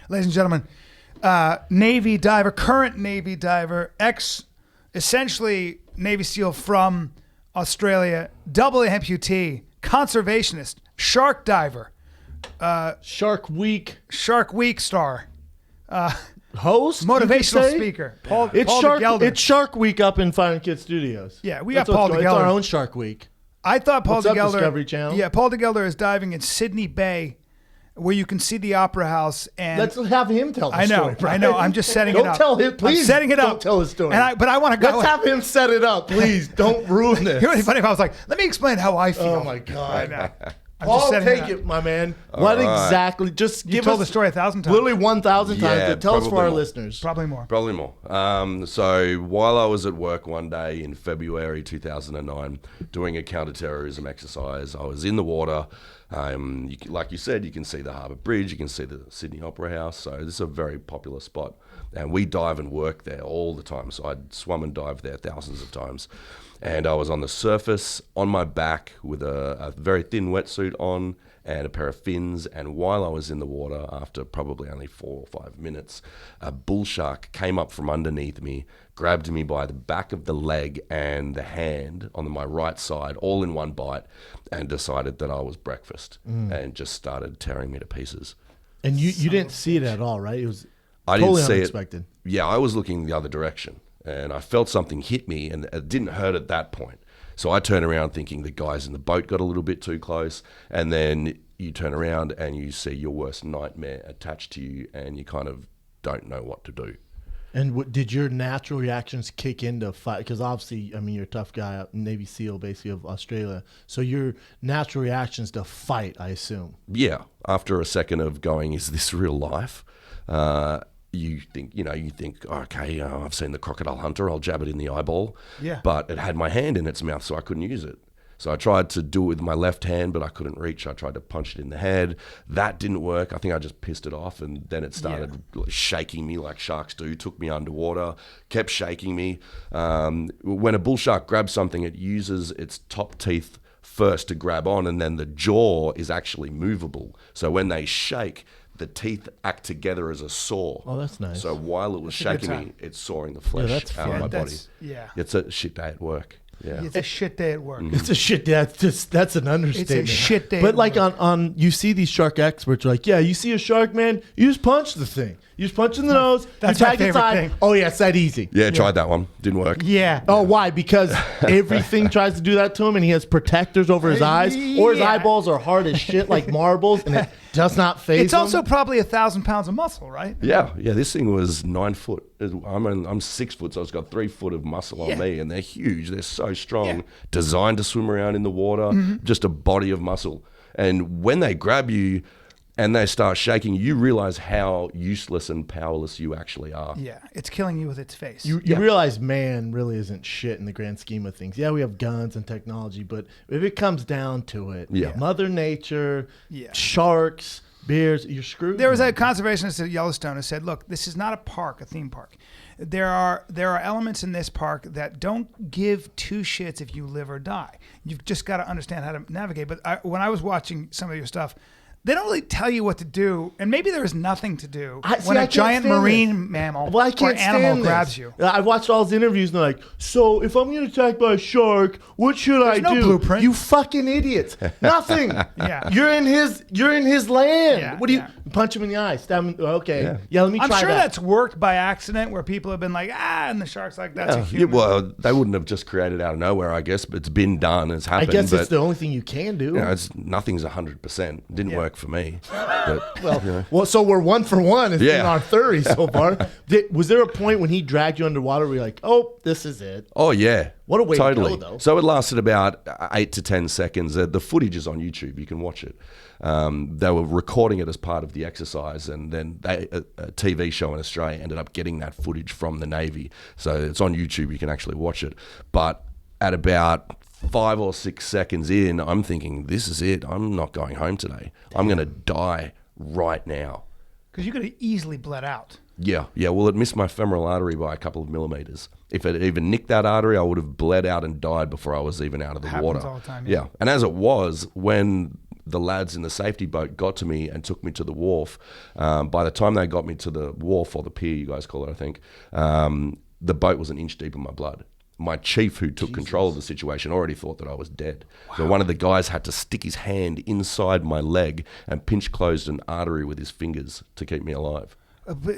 ladies and gentlemen, Navy diver, current Navy diver, essentially Navy SEAL from Australia, double amputee, conservationist, shark diver, Shark Week star, host, motivational speaker. Paul de Gelder. It's Shark Week up in Fire and Kid Studios. Yeah, we got Paul de Gelder. It's our own Shark Week. I thought Paul de Gelder. Discovery Channel? Yeah, Paul de Gelder is diving in Sydney Bay, where you can see the Opera House. And let's have him tell the story. I know. I'm just setting it up. Don't tell him, please. I'm setting it up. Don't tell his story. But I want to go. Let's have him set it up, please. Don't ruin this. It would be funny if I was like, let me explain how I feel. Oh my God. Right Paul, take it, my man. What exactly? Just you give told us the story 1,000 times. Literally 1,000 times. Tell us for our more. listeners. Probably more. So while I was at work one day in February 2009 doing a counter-terrorism exercise, I was in the water. Like you said, you can see the Harbour Bridge, you can see the Sydney Opera House. So this is a very popular spot. And we dive and work there all the time. So I'd swum and dive there thousands of times. And I was on the surface on my back with a very thin wetsuit on and a pair of fins. And while I was in the water, after probably only 4 or 5 minutes, a bull shark came up from underneath me, grabbed me by the back of the leg and the hand on my right side, all in one bite, and decided that I was breakfast and just started tearing me to pieces. And you didn't see it at all, right? It was I totally didn't see unexpected. Yeah, I was looking the other direction. And I felt something hit me, and it didn't hurt at that point. So I turned around thinking the guys in the boat got a little bit too close. And then you turn around and you see your worst nightmare attached to you, and you kind of don't know what to do. And did your natural reactions kick into fight? Because obviously, I mean, you're a tough guy, Navy SEAL basically of Australia. So your natural reactions to fight, I assume. Yeah. After a second of going, is this real life? You think, okay, I've seen the crocodile hunter, I'll jab it in the eyeball. Yeah. But it had my hand in its mouth, so I couldn't use it. So I tried to do it with my left hand, but I couldn't reach. I tried to punch it in the head. That didn't work. I think I just pissed it off, and then it started shaking me like sharks do, took me underwater, kept shaking me. When a bull shark grabs something, it uses its top teeth first to grab on, and then the jaw is actually movable. So when they shake, the teeth act together as a saw. Oh, that's nice. So while it was shaking me, it's sawing the flesh out of my body. Yeah. It's a shit day at work. Yeah. It's a shit day at work. It's a shit day. That's an understatement. It's a shit day. But like on you see these shark experts are like, yeah, you see a shark, man, you just punch the thing. You just punch in the nose. That's you my tag its favorite eye. thing. Oh yeah, it's that easy. Yeah, tried that one. Didn't work. Yeah. Oh, why? Because everything tries to do that to him, and he has protectors over his eyes, or his eyeballs are hard as shit like marbles, and it does not phase It's also him. probably 1,000 pounds of muscle, right? Yeah. This thing was 9 foot. I'm 6 foot, so it's got 3 foot of muscle on me, and they're huge. They're so strong, designed to swim around in the water, just a body of muscle. And when they grab you and they start shaking, you realize how useless and powerless you actually are. Yeah, it's killing you with its face. You realize man really isn't shit in the grand scheme of things. Yeah, we have guns and technology, but if it comes down to it, Mother Nature, sharks, bears, you're screwed. There was a conservationist at Yellowstone who said, look, this is not a park, a theme park. There are elements in this park that don't give two shits if you live or die. You've just got to understand how to navigate. But when I was watching some of your stuff, they don't really tell you what to do, and maybe there is nothing to do when a giant marine mammal or animal grabs you. I watched all his interviews, and they're like, so if I'm getting attacked by a shark, what should I do? There's no blueprint. You fucking idiots. Nothing. You're in his land. Yeah, what do you punch him in the eye? Stab him. Okay. Yeah, let me try that. I'm sure that's worked by accident where people have been like, and the shark's like, that's a human. Well, they wouldn't have just created it out of nowhere, I guess, but it's been done. It's happened. I guess it's the only thing you can do. Nothing's 100%. Didn't work for me. But, well, so we're 1 for 1. It's been our 30 so far. Was there a point when he dragged you underwater where you're like, oh, this is it? Oh, yeah. What a way to go, though. So it lasted about 8 to 10 seconds. The footage is on YouTube. You can watch it. They were recording it as part of the exercise, and then a TV show in Australia ended up getting that footage from the Navy. So it's on YouTube. You can actually watch it. But at about 5 or 6 seconds in, I'm thinking, this is it. I'm not going home today. I'm going to die right now. Because you could have easily bled out. Yeah. Well, it missed my femoral artery by a couple of millimeters. If it even nicked that artery, I would have bled out and died before I was even out of the water. All the time, yeah. And as it was, when the lads in the safety boat got to me and took me to the wharf. By the time they got me to the wharf, or the pier, you guys call it, I think, the boat was an inch deep in my blood. My chief, who took control of the situation, already thought that I was dead. Wow. So one of the guys had to stick his hand inside my leg and pinch closed an artery with his fingers to keep me alive.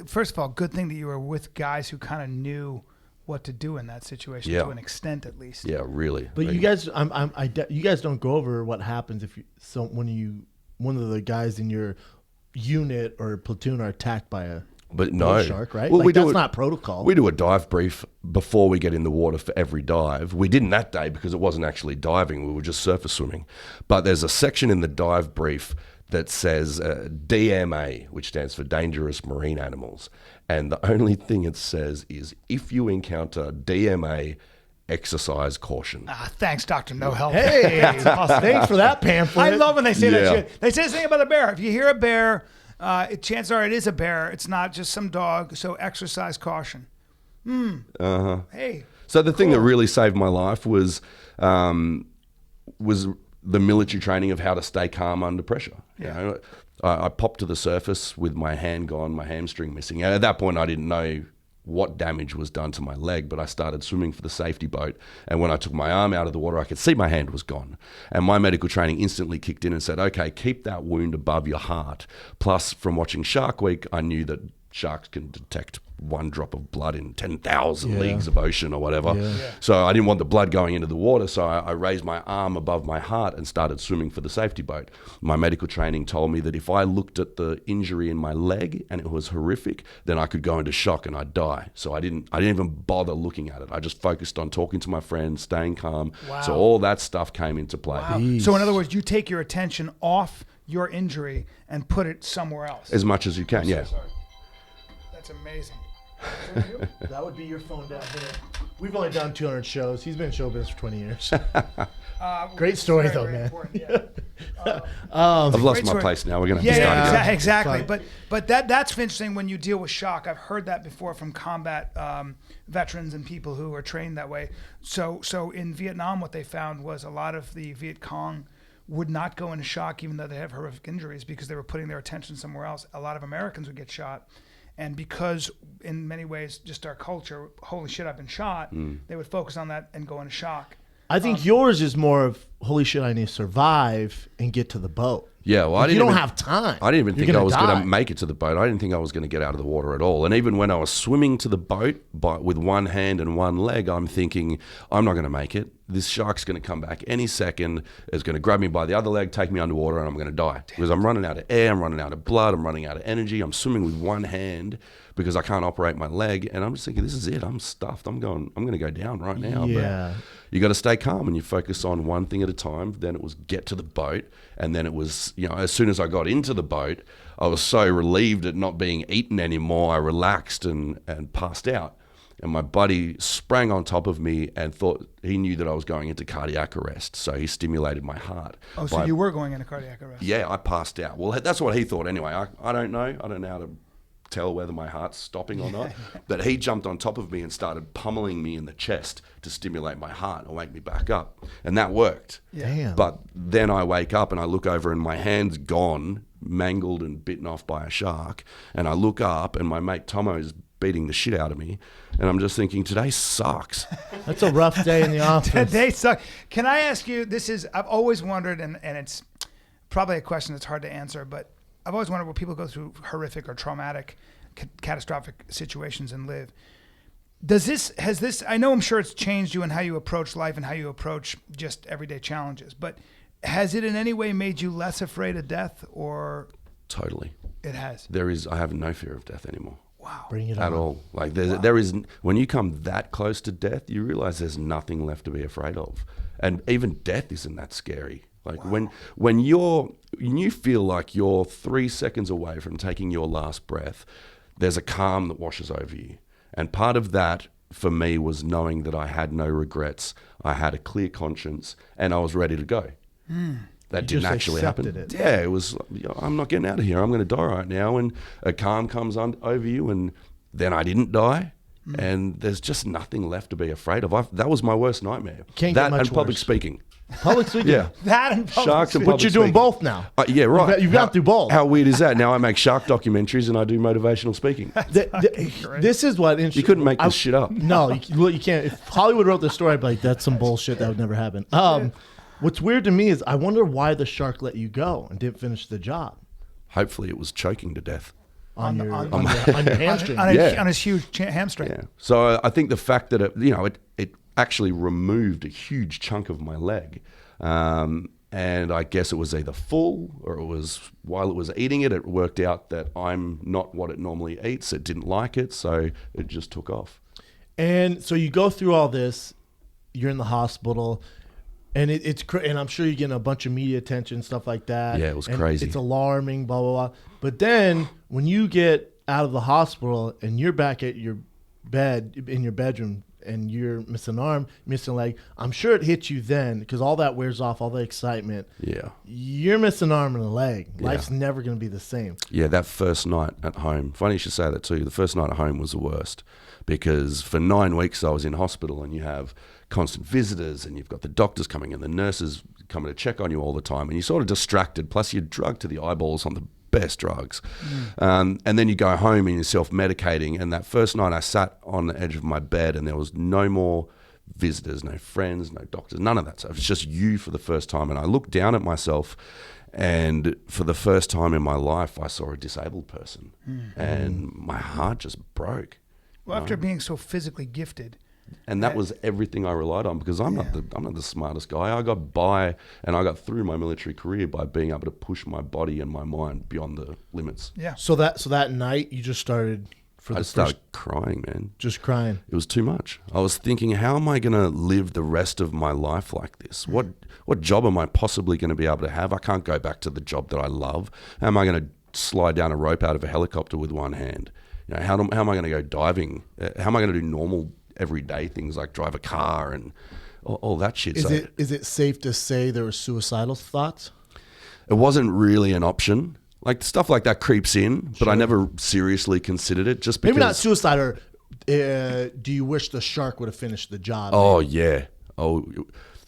First of all, good thing that you were with guys who kind of knew what to do in that situation, to an extent at least. Yeah, really. But you guys, you guys don't go over what happens if one of the guys in your unit or platoon are attacked by a shark, right? Well, that's not protocol. We do a dive brief before we get in the water for every dive. We didn't that day because it wasn't actually diving. We were just surface swimming. But there's a section in the dive brief that says DMA, which stands for Dangerous Marine Animals. And the only thing it says is, if you encounter DMA, exercise caution. Thanks, Dr. No Help. Hey, thanks for that pamphlet. I love when they say that shit. They say something about a bear. If you hear a bear, chances are it is a bear. It's not just some dog. So exercise caution. Hey. So the thing that really saved my life was the military training of how to stay calm under pressure. Yeah. You know, I popped to the surface with my hand gone, my hamstring missing. At that point, I didn't know what damage was done to my leg, but I started swimming for the safety boat. And when I took my arm out of the water, I could see my hand was gone. And my medical training instantly kicked in and said, okay, keep that wound above your heart. Plus, from watching Shark Week, I knew that sharks can detect one drop of blood in 10,000 leagues of ocean or whatever. So I didn't want the blood going into the water, so I raised my arm above my heart and started swimming for the safety boat. My medical training told me that if I looked at the injury in my leg and it was horrific, then I could go into shock and I'd die. So I didn't even bother looking at it. I just focused on talking to my friends, staying calm. Wow. So all that stuff came into play. Wow. So in other words, you take your attention off your injury and put it somewhere else. As much as you can, Sorry. That's amazing. That would be your phone down here. We've only done 200 shows. He's been in show business for 20 years. Great story, though, man. I've lost my place now. We're going to have to start again. Exactly. But that's interesting when you deal with shock. I've heard that before from combat veterans and people who are trained that way. So in Vietnam, what they found was a lot of the Viet Cong would not go into shock even though they have horrific injuries because they were putting their attention somewhere else. A lot of Americans would get shot. And because in many ways, just our culture, holy shit, I've been shot, they would focus on that and go into shock. I think yours is more of, holy shit, I need to survive and get to the boat. Yeah, well, you don't have time. I didn't even think I was going to make it to the boat. I didn't think I was going to get out of the water at all. And even when I was swimming to the boat with one hand and one leg, I'm thinking, I'm not going to make it. This shark's going to come back any second. It's going to grab me by the other leg, take me underwater, and I'm going to die. Because I'm running out of air, I'm running out of blood, I'm running out of energy. I'm swimming with one hand because I can't operate my leg. And I'm just thinking, this is it. I'm stuffed. I'm going to go down right now. Yeah. But you got to stay calm and you focus on one thing at a time. Then it was get to the boat. And then it was, as soon as I got into the boat, I was so relieved at not being eaten anymore. I relaxed and passed out. And my buddy sprang on top of me and thought he knew that I was going into cardiac arrest. So he stimulated my heart. Oh, so you were going into cardiac arrest? Yeah, I passed out. Well, that's what he thought anyway. I don't know. I don't know how to tell whether my heart's stopping or not. But he jumped on top of me and started pummeling me in the chest to stimulate my heart and wake me back up. And that worked. Damn. But then I wake up and I look over and my hand's gone, mangled and bitten off by a shark. And I look up and my mate Tomo's beating the shit out of me. And I'm just thinking, today sucks. That's a rough day in the office. Today sucks. Can I ask you, I've always wondered, and it's probably a question that's hard to answer, but I've always wondered when people go through horrific or traumatic, catastrophic situations and live. I know I'm sure it's changed you in how you approach life and how you approach just everyday challenges, but has it in any way made you less afraid of death or? Totally. It has. I have no fear of death anymore. Wow. Bring it at on. all. Like there is, when you come that close to death, you realize there's nothing left to be afraid of. And even death isn't that scary. Like when you feel like you're 3 seconds away from taking your last breath, there's a calm that washes over you. And part of that for me was knowing that I had no regrets. I had a clear conscience and I was ready to go. That didn't actually happen. It. Yeah, it was, I'm not getting out of here. I'm going to die right now. And a calm comes over you and then I didn't die. and there's just nothing left to be afraid of. That was my worst nightmare. Can't that get much and public worse. speaking. Public speaking? Yeah. That and public Sharks and speaking. public But you're doing speaking. both now. Yeah, right. You've gone through both. How weird is that? Now I make shark documentaries and I do motivational speaking. This is what interesting. You couldn't make this shit up. No, you can't. If Hollywood wrote this story, I'd be like, that's some bullshit. That would never happen. What's weird to me is I wonder why the shark let you go and didn't finish the job. Hopefully it was choking to death. On your hamstring. On his huge hamstring. Yeah. So I think the fact that it actually removed a huge chunk of my leg. And I guess it was either full or it was while it was eating it, it worked out that I'm not what it normally eats. It didn't like it, so it just took off. And so you go through all this, you're in the hospital, and and I'm sure you're getting a bunch of media attention, stuff like that. Yeah, it was and crazy. It's alarming, blah, blah, blah. But then when you get out of the hospital and you're back at your bed, in your bedroom, and you're missing an arm, missing a leg, I'm sure it hits you then because all that wears off, all the excitement. Yeah. You're missing an arm and a leg. Life's never going to be the same. Yeah, that first night at home, funny you should say that too, the first night at home was the worst because for 9 weeks I was in hospital and you have constant visitors and you've got the doctors coming and the nurses coming to check on you all the time and you're sort of distracted, plus you're drugged to the eyeballs on the best drugs. And then you go home and you're self-medicating. And that first night I sat on the edge of my bed and there was no more visitors, no friends, no doctors, none of that stuff. It's just you for the first time. And I looked down at myself and for the first time in my life, I saw a disabled person and my heart just broke. Well, after being so physically gifted. And that was everything I relied on because I'm not the smartest guy. I got by and I got through my military career by being able to push my body and my mind beyond the limits. Yeah. So that night you just started I started crying, man. Just crying. It was too much. I was thinking, how am I going to live the rest of my life like this? What job am I possibly going to be able to have? I can't go back to the job that I love. How am I going to slide down a rope out of a helicopter with one hand? You know, how am I going to go diving? How am I going to do normal everyday things like drive a car and all that shit? Is it safe to say there were suicidal thoughts? It wasn't really an option. Like stuff like that creeps in, but I never seriously considered it just because. Maybe not suicide, or do you wish the shark would have finished the job? Oh, yeah. Oh,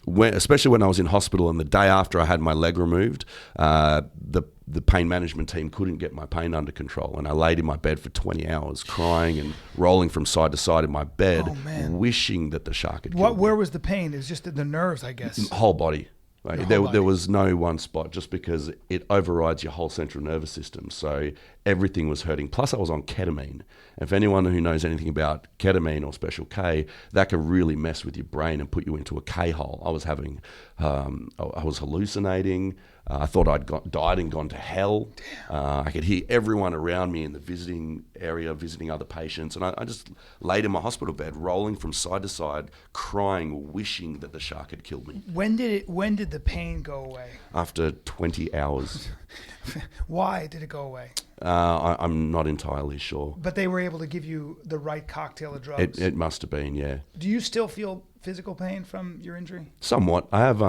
especially when I was in hospital and the day after I had my leg removed, the pain management team couldn't get my pain under control. And I laid in my bed for 20 hours crying and rolling from side to side in my bed, wishing that the shark had killed me. Where was the pain? It was just the nerves, I guess. Whole body. Like, there was no one spot just because it overrides your whole central nervous system. So everything was hurting. Plus I was on ketamine. And for anyone who knows anything about ketamine or Special K, that can really mess with your brain and put you into a K-hole. I was I was hallucinating. I thought I'd died and gone to hell. I could hear everyone around me in the visiting area, visiting other patients. And I just laid in my hospital bed, rolling from side to side, crying, wishing that the shark had killed me. When did the pain go away? After 20 hours. Why did it go away? I'm not entirely sure. But they were able to give you the right cocktail of drugs. It must have been, yeah. Do you still feel physical pain from your injury? Somewhat. I have,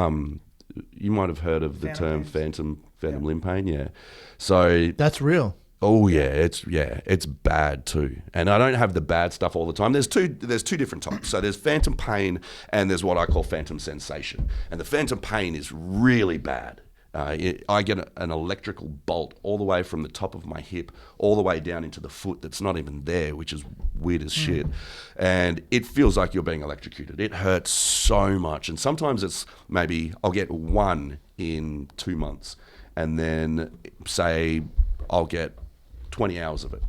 you might have heard of the term phantom limb pain, yeah. So that's real. Oh yeah, it's bad too. And I don't have the bad stuff all the time. There's two different types. So there's phantom pain and there's what I call phantom sensation. And the phantom pain is really bad. I get an electrical bolt all the way from the top of my hip all the way down into the foot that's not even there, which is weird as shit. And it feels like you're being electrocuted. It hurts so much. And sometimes it's maybe I'll get one in 2 months and then say I'll get 20 hours of it.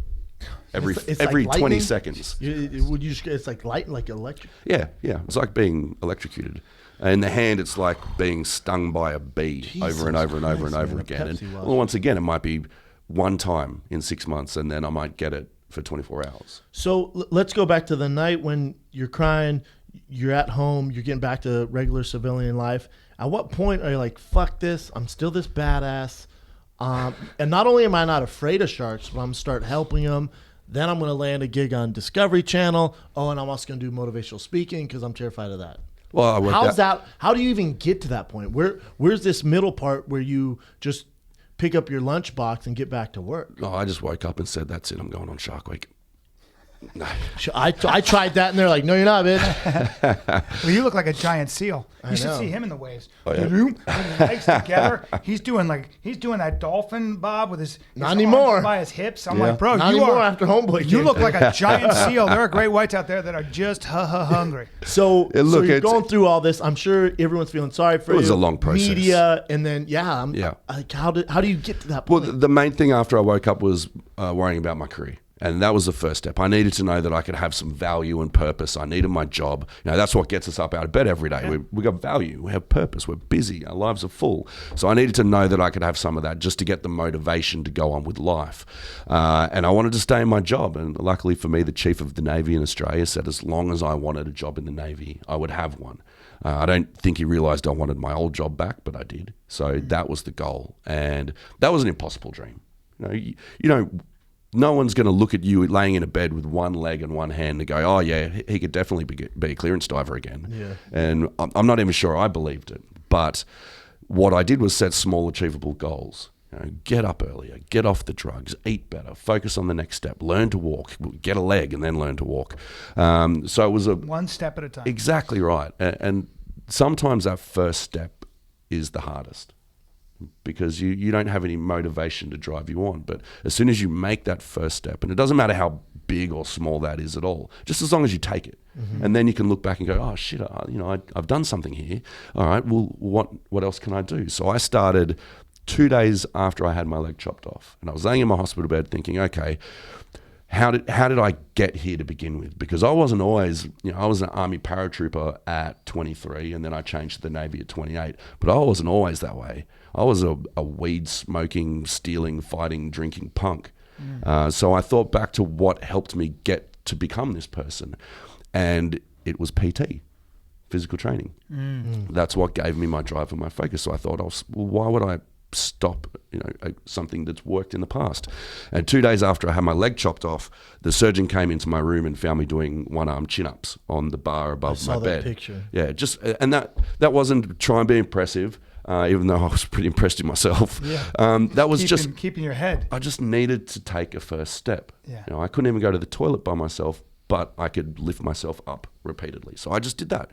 Every like 20 seconds. It's like light, like electric. Yeah. It's like being electrocuted. In the hand, it's like being stung by a bee over and over and over and over again. And well, once again, it might be one time in 6 months, and then I might get it for 24 hours. So let's go back to the night when you're crying, you're at home, you're getting back to regular civilian life. At what point are you like, fuck this, I'm still this badass? And not only am I not afraid of sharks, but I'm going to start helping them. Then I'm going to land a gig on Discovery Channel. Oh, and I'm also going to do motivational speaking because I'm terrified of that. Well, how do you even get to that point? Where's this middle part where you just pick up your lunchbox and get back to work? Oh, I just woke up and said, that's it, I'm going on Shark Week. I tried that, and they're like, "No, you're not, bitch." Well, you look like a giant seal. You should know. see him in the waves. Oh, yeah? With his legs together. He's doing that dolphin bob with his Not arms anymore. by his hips. I'm Yeah. like, bro, Not you anymore are. after Homeboy. You came. look like a giant seal. There are great whites out there that are just hungry. So, Yeah, look, you're it's- going through all this. I'm sure everyone's feeling sorry for you. It was a long process. Media, and then Yeah. like how do you get to that Well, point? the main thing after I woke up was worrying about my career. And that was the first step. I needed to know that I could have some value and purpose. I needed my job. That's what gets us up out of bed every day. Yeah. We got value. We have purpose. We're busy. Our lives are full. So I needed to know that I could have some of that just to get the motivation to go on with life. And I wanted to stay in my job. And luckily for me, the Chief of the Navy in Australia said as long as I wanted a job in the Navy, I would have one. I don't think he realised I wanted my old job back, but I did. So that was the goal. And that was an impossible dream. No one's going to look at you laying in a bed with one leg and one hand and go, oh, yeah, he could definitely be a clearance diver again. Yeah. And I'm not even sure I believed it. But what I did was set small, achievable goals. Get up earlier, get off the drugs, eat better, focus on the next step, learn to walk, get a leg and then learn to walk. So it was One step at a time. Exactly right. And sometimes that first step is the hardest, because you don't have any motivation to drive you on. But as soon as you make that first step, and it doesn't matter how big or small that is at all, just as long as you take it, and then you can look back and go, oh shit, I've done something here. All right, well, what else can I do? So I started 2 days after I had my leg chopped off, and I was laying in my hospital bed thinking, okay, how did I get here to begin with? Because I wasn't always, I was an Army paratrooper at 23, and then I changed to the Navy at 28. But I wasn't always that way. I was a weed smoking, stealing, fighting, drinking punk. So I thought back to what helped me get to become this person, and it was PT, physical training. That's what gave me my drive and my focus. So I thought, well, why would I stop something that's worked in the past? And 2 days after I had my leg chopped off, the surgeon came into my room and found me doing one-arm chin-ups on the bar above my bed. I saw that picture. Yeah, and that wasn't trying to be impressive, even though I was pretty impressed in myself. Yeah. That was keeping your head. I just needed to take a first step. Yeah. I couldn't even go to the toilet by myself, but I could lift myself up repeatedly. So I just did that.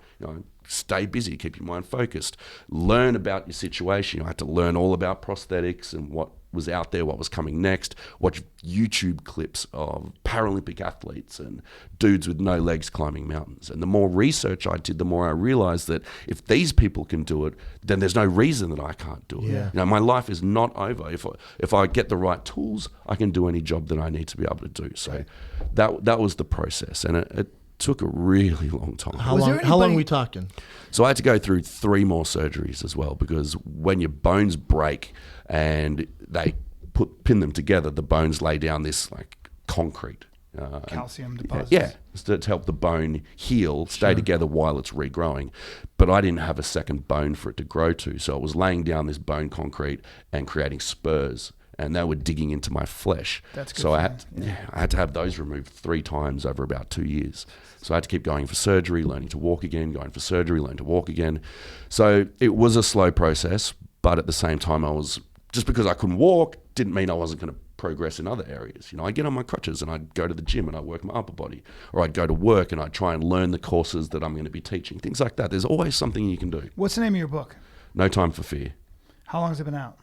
Stay busy, keep your mind focused, learn about your situation. I had to learn all about prosthetics and what was out there, what was coming next, watch YouTube clips of Paralympic athletes and dudes with no legs climbing mountains. And the more research I did, the more I realized that if these people can do it, then there's no reason that I can't do it. Yeah. My life is not over. If I get the right tools, I can do any job that I need to be able to do. So that was the process. And it took a really long time. How long are we talking? So I had to go through 3 more surgeries as well, because when your bones break and they pin them together, the bones lay down this like concrete. Calcium deposits. Yeah, to help the bone heal, stay together while it's regrowing. But I didn't have a second bone for it to grow to, so it was laying down this bone concrete and creating spurs, and they were digging into my flesh. That's good. So I had to have those removed 3 times over about 2 years. So I had to keep going for surgery, learning to walk again, going for surgery, learning to walk again. So it was a slow process, but at the same time, just because I couldn't walk didn't mean I wasn't going to progress in other areas. I'd get on my crutches and I'd go to the gym and I'd work my upper body, or I'd go to work and I'd try and learn the courses that I'm going to be teaching, things like that. There's always something you can do. What's the name of your book? No Time for Fear. How long has it been out?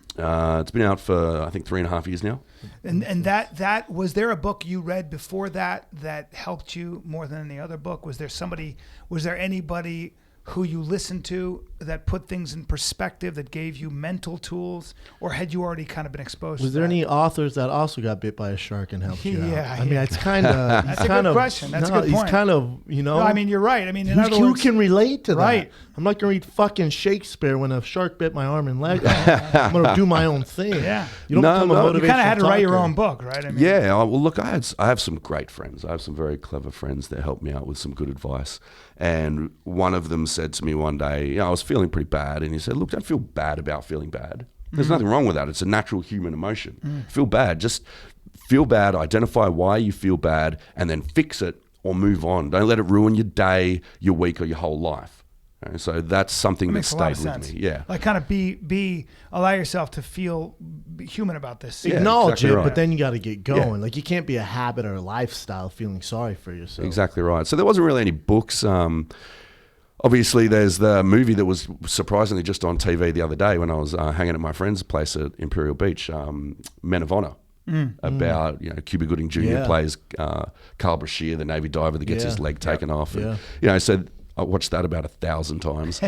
It's been out for, I think, 3.5 years now. And that was there a book you read before that helped you more than any other book? Was there anybody who you listened to that put things in perspective, that gave you mental tools, or had you already kind of been exposed Was to there that? any authors that also got bit by a shark and helped you out? Yeah, I mean, it's kind of... That's a good question. That's a good point. He's kind of, No, I mean, you're right. I mean, in other who words, can relate to that? Right. I'm not going to read fucking Shakespeare when a shark bit my arm and leg. I'm going to do my own thing. Yeah. You don't become a motivational you kind of had to write your talker. own book, right? I mean, Yeah, well, look, I have some great friends. I have some very clever friends that helped me out with some good advice. And one of them said to me one day, I was feeling pretty bad, and he said, look, don't feel bad about feeling bad. There's nothing wrong with that. It's a natural human emotion. Feel bad. Just feel bad, identify why you feel bad, and then fix it or move on. Don't let it ruin your day, your week, or your whole life. And so that's something that makes a lot stayed of with sense. me. Yeah. Like kind of allow yourself to be human about this. Yeah, Acknowledge exactly it, right. but then you got to get going. Yeah. Like you can't be a habit or a lifestyle feeling sorry for yourself. Exactly right. So there wasn't really any books. Obviously, there's the movie that was surprisingly just on TV the other day when I was hanging at my friend's place at Imperial Beach, Men of Honor, about Cuba Gooding Jr. plays Carl Brashear, the Navy diver that gets his leg taken off. And, so I watched that about 1,000 times.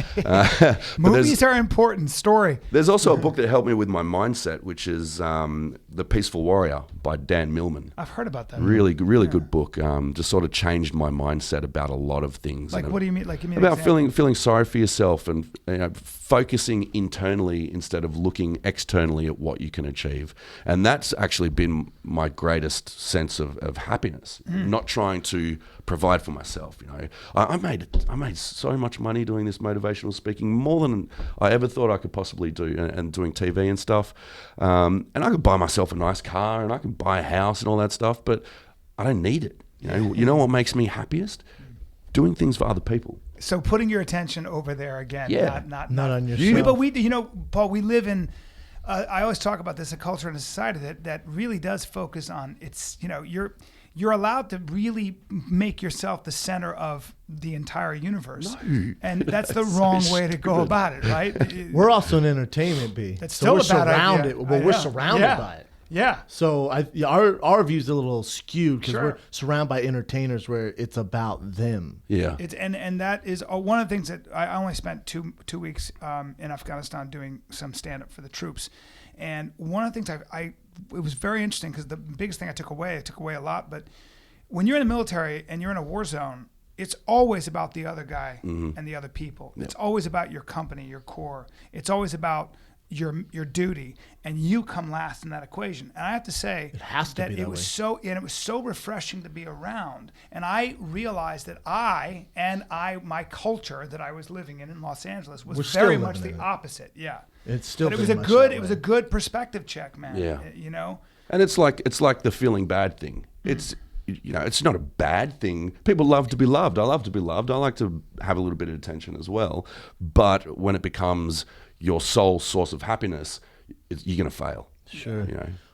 Movies are important. Story. There's also a book that helped me with my mindset, which is The Peaceful Warrior by Dan Millman. I've heard about that. Really good book. Just sort of changed my mindset about a lot of things. Like, what do you mean? Like, you mean about feeling sorry for yourself and focusing internally instead of looking externally at what you can achieve. And that's actually been my greatest sense of happiness. Not trying to provide for myself. I made so much money doing this motivational speaking, more than I ever thought I could possibly do, and doing TV and stuff. And I could buy myself a nice car and I can buy a house and all that stuff, but I don't need it. You know what makes me happiest? Doing things for other people. So putting your attention over there again, not on yourself. But we, Paul, we live in. I always talk about this, a culture and a society that really does focus on you're allowed to really make yourself the center of the entire universe. No. And that's the wrong way to go about it, right? We're also an entertainment bee. That's still a bad idea. We're surrounded by it. Yeah. So our view's a little skewed because we're surrounded by entertainers where it's about them. Yeah. And that is one of the things that I only spent two weeks in Afghanistan doing some stand-up for the troops. And one of the things it was very interesting because the biggest thing I took away a lot, but when you're in the military and you're in a war zone, it's always about the other guy and the other people. Yep. It's always about your company, your core. It's always about your duty, and you come last in that equation. And I have to say it was so refreshing to be around. And I realized that my culture that I was living in Los Angeles was very much the opposite. Yeah. It's still, but it was a good perspective check, man. Yeah. And it's like the feeling bad thing. It's it's not a bad thing. People love to be loved. I love to be loved. I like to have a little bit of attention as well. But when it becomes your sole source of happiness, you're going to fail. Sure.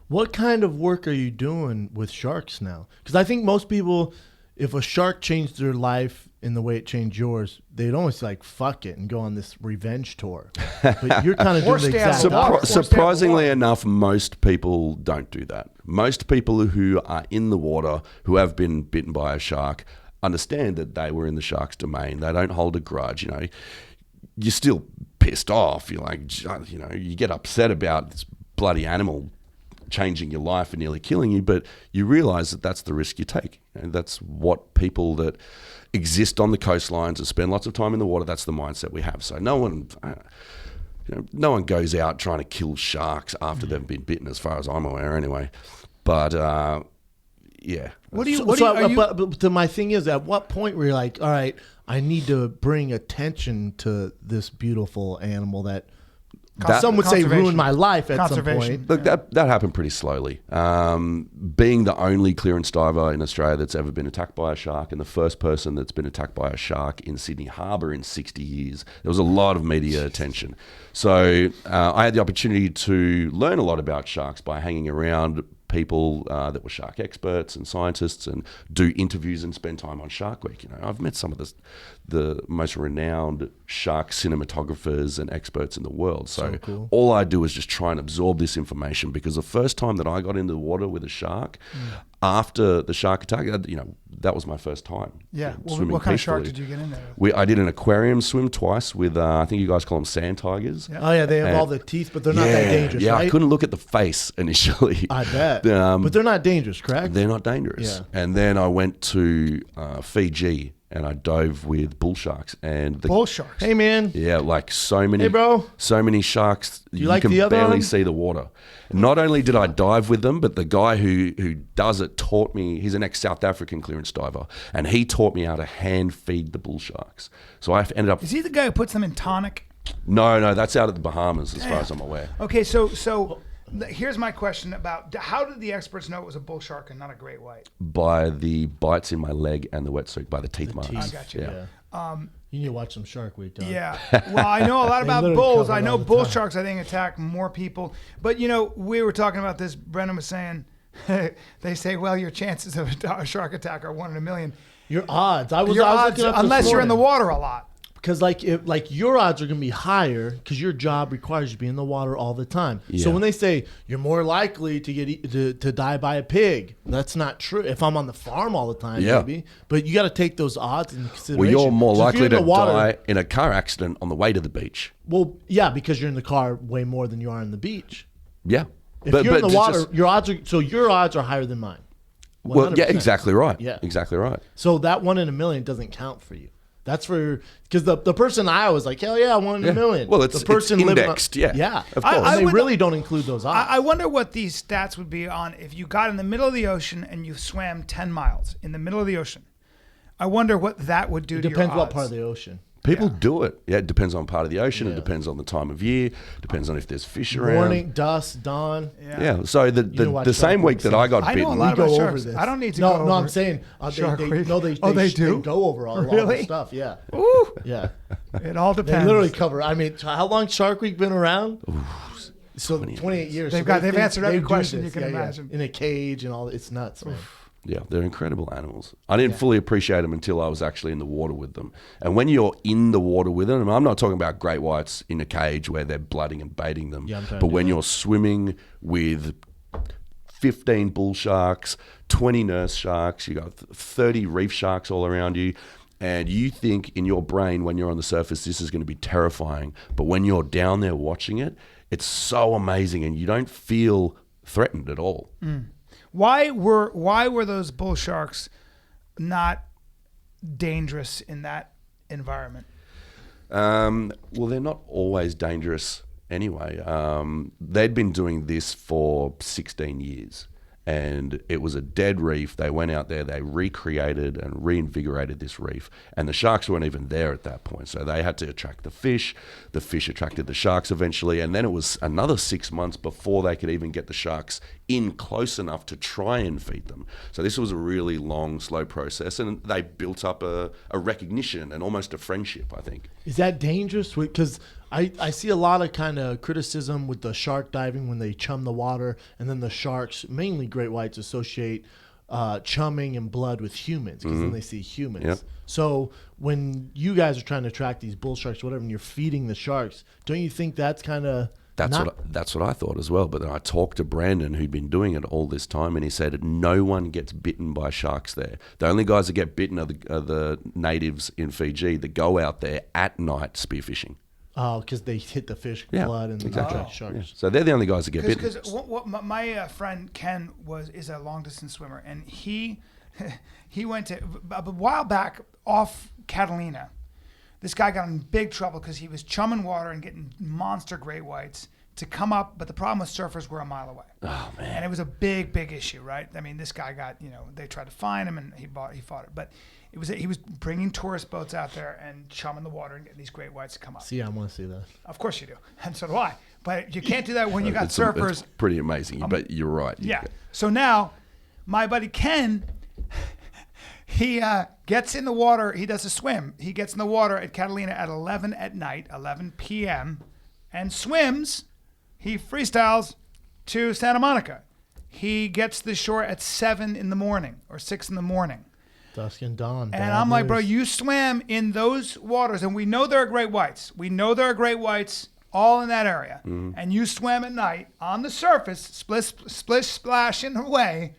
What kind of work are you doing with sharks now? Because I think most people, if a shark changed their life in the way it changed yours, they'd almost like fuck it and go on this revenge tour. But you're kind of doing the exact surprisingly enough, most people don't do that. Most people who are in the water, who have been bitten by a shark, understand that they were in the shark's domain. They don't hold a grudge. You're still pissed off. You're like, you get upset about this bloody animal changing your life and nearly killing you, but you realize that that's the risk you take. And that's what people that exist on the coastlines and spend lots of time in the water, that's the mindset we have. So no one goes out trying to kill sharks after they've been bitten, as far as I'm aware anyway. But yeah. But my thing is, at what point were you like, all right, I need to bring attention to this beautiful animal that some would say ruined my life at some point. Look, that happened pretty slowly. Being the only clearance diver in Australia that's ever been attacked by a shark, and the first person that's been attacked by a shark in Sydney Harbour in 60 years, there was a lot of media attention. So I had the opportunity to learn a lot about sharks by hanging around people that were shark experts and scientists, and do interviews and spend time on Shark Week. I've met some of the most renowned shark cinematographers and experts in the world. So cool. All I do is just try and absorb this information, because the first time that I got into the water with a shark, after the shark attack, that was my first time. Yeah. What kind of shark did you get in there? I did an aquarium swim twice with, I think you guys call them sand tigers. Yeah. Oh yeah, they have all the teeth, but they're not that dangerous, Yeah, right? I couldn't look at the face initially. I bet. But they're not dangerous, correct? They're not dangerous. Yeah. And then I went to Fiji, and I dove with bull sharks. Bull sharks? Hey, man. Yeah, like so many. Hey, bro. So many sharks. You like can the other barely one? see the water. Not only did I dive with them, but the guy who does it taught me. He's an ex-South African clearance diver, and he taught me how to hand feed the bull sharks. So I ended up. Is he the guy who puts them in tonic? No, that's out of the Bahamas, as far as I'm aware. Okay, so here's my question about how did the experts know it was a bull shark and not a great white? By the bites in my leg and the wetsuit, by the teeth marks. I got you. Yeah. You need to watch some Shark Week, dog. Yeah. Well, I know a lot about literally bulls. cover it I know all the bull time. sharks, I think, attack more people. But, we were talking about this. Brendan was saying, they say, well, your chances of a shark attack are 1 in a million. Your odds. I was Your looking odds, up this unless you're in the morning. water a lot. Because your odds are going to be higher because your job requires you to be in the water all the time. Yeah. So when they say you're more likely to get to die by a pig, that's not true. If I'm on the farm all the time, Yeah. maybe. But you got to take those odds into consideration. Well, you're more 'Cause if likely you're in to the water, die in a car accident on the way to the beach. Well, yeah, because you're in the car way more than you are in the beach. Yeah. If you're in the just- water, your odds are higher than mine. well, yeah, 100%. exactly right. Yeah. Exactly right. So that 1 in a million doesn't count for you. That's for because the person I was like, hell yeah, 1 in a million. Well, it's the person living indexed, yeah. yeah, Of course. And I they would- really don't include those odds. I wonder what these stats would be on if you got in the middle of the ocean and you swam 10 miles in the middle of the ocean. I wonder what that would do to your Depends what odds. part of the ocean. People do it. Yeah, it depends on part of the ocean. Yeah. It depends on the time of year. Depends on if there's fish around. Morning, dusk, dawn. Yeah. So You the watch same Shark week Week, that so- I got I know a bitten. lot We about go sharks. over this. I don't need to no, go No, over I'm saying Shark Week. they do? go over all Really? the stuff. Yeah, Ooh, yeah. it all They depends. literally cover. I mean, how long Shark Week been around? So 28 years. They've So they've answered every they do question this. you can imagine. In a cage and all. It's nuts, man. Yeah, they're incredible animals. I didn't fully appreciate them until I was actually in the water with them. And when you're in the water with them, I'm not talking about great whites in a cage where they're blooding and baiting them. Yeah, I'm trying but to when do you're swimming with 15 bull sharks, 20 nurse sharks, you got 30 reef sharks all around you, and you think in your brain when you're on the surface this is going to be terrifying, but when you're down there watching it, it's so amazing and you don't feel threatened at all. Why were those bull sharks not dangerous in that environment? Well, they're not always dangerous anyway. They'd been doing this for 16 years. And it was a dead reef. They went out there, they recreated and reinvigorated this reef. And the sharks weren't even there at that point. So they had to attract the fish. The fish attracted the sharks eventually. And then it was another 6 months before they could even get the sharks in close enough to try and feed them. So this was a really long, slow process. And they built up a recognition and almost a friendship, I think. Is that dangerous? Because I see a lot of kind of criticism with the shark diving when they chum the water, and then the sharks, mainly great whites, associate chumming and blood with humans because then they see humans. Yep. So when you guys are trying to attract these bull sharks, whatever, and you're feeding the sharks, don't you think that's kind of That's what I thought as well. But then I talked to Brandon, who'd been doing it all this time, and he said no one gets bitten by sharks there. The only guys that get bitten are the natives in Fiji that go out there at night spearfishing. Oh, because they hit the fish Yeah, blood and exactly. attract sharks. Yeah. So they're the only guys that get bitten. Because my friend Ken is a long distance swimmer, and he went to a while back off Catalina. This guy got in big trouble because he was chumming water and getting monster great whites to come up, but the problem was surfers were a mile away. Oh man! And it was a big issue, right? I mean, this guy got, they tried to find him and he fought it, but he was bringing tourist boats out there and chumming the water and getting these great whites to come up. See, I want to see that. Of course you do, and so do I. But you can't do that when you got It's surfers. pretty amazing, but you're right. Yeah. So now, my buddy Ken, he gets in the water. He does a swim. He gets in the water at Catalina at 11 at night, 11 p.m., and swims. He freestyles to Santa Monica. He gets to the shore at 7 in the morning or 6 in the morning. Dusk and dawn. And I'm like, bro, you swam in those waters, and we know there are great whites. We know there are great whites all in that area. And you swam at night on the surface, splish, splashing away.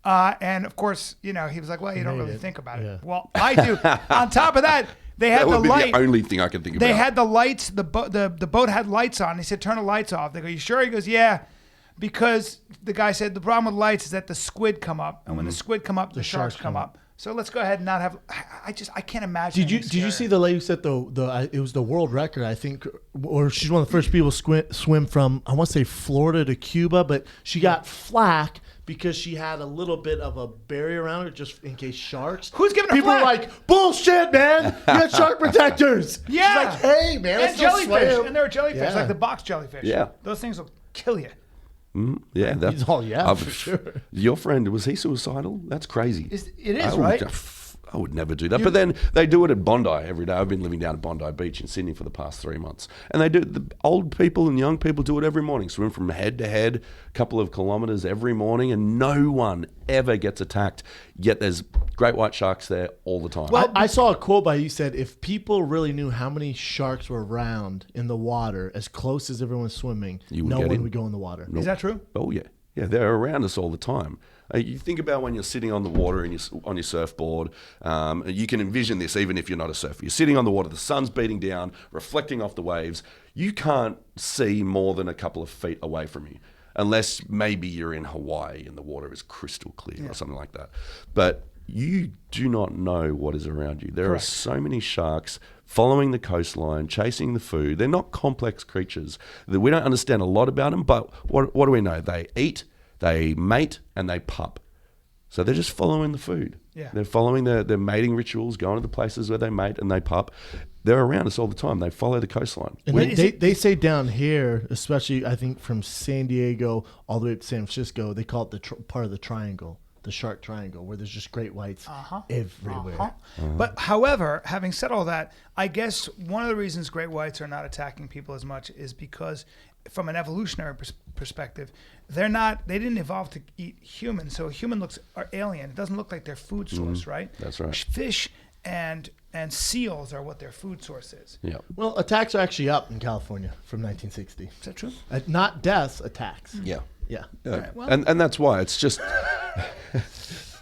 And of course, he was like, well, you don't made really it. think about Yeah. it. Well, I do. On top of that, they had That the would be light. the only thing I can think about. They had the lights. The boat had lights on. He said, turn the lights off. They go, you sure? He goes, yeah. Because the guy said the problem with lights is that the squid come up. And when the squid come up, the sharks come up. So let's go ahead and not have. I can't imagine. Did you see the lady who said it was the world record, I think, or she's one of the first people to swim from, I want to say Florida to Cuba, but she got flack because she had a little bit of a barrier around her just in case sharks. Who's giving her people flack? are like, bullshit, man. You got shark protectors. Yeah. She's like, hey, man. And let's go jellyfish. swim. And there are jellyfish, Yeah. like the box jellyfish. Yeah. Those things will kill you. Yeah, that's Oh, yeah, for sure. Your friend, was he suicidal? That's crazy. It is, right? I would never do that. But then they do it at Bondi every day. I've been living down at Bondi Beach in Sydney for the past 3 months. And they do, the old people and young people do it every morning. Swim from head to head, a couple of kilometres every morning, and no one ever gets attacked. Yet there's great white sharks there all the time. Well, I saw a quote by you said, if people really knew how many sharks were around in the water, as close as everyone's swimming, no one would go in the water. Is that true? Oh, yeah. Yeah, they're around us all the time. You think about when you're sitting on the water and on your surfboard. You can envision this even if you're not a surfer. You're sitting on the water, the sun's beating down, reflecting off the waves. You can't see more than a couple of feet away from you, unless maybe you're in Hawaii and the water is crystal clear or something like that. But you do not know what is around you. There are so many sharks following the coastline, chasing the food. They're not complex creatures. We don't understand a lot about them, but what do we know? They eat, they mate, and they pup. So they're just following the food. Yeah. They're following their mating rituals, going to the places where they mate and they pup. They're around us all the time. They follow the coastline. And they say down here, especially I think from San Diego all the way up to San Francisco, they call it the part of the triangle, the shark triangle, where there's just great whites everywhere. But however, having said all that, I guess one of the reasons great whites are not attacking people as much is because from an evolutionary perspective, they didn't evolve to eat humans. So a human looks alien. It doesn't look like their food source, right? That's right. Fish and seals are what their food source is. Yeah. Well, attacks are actually up in California from 1960. Is that true? Not deaths, attacks. Yeah. Yeah. Right, well, and that's why it's just...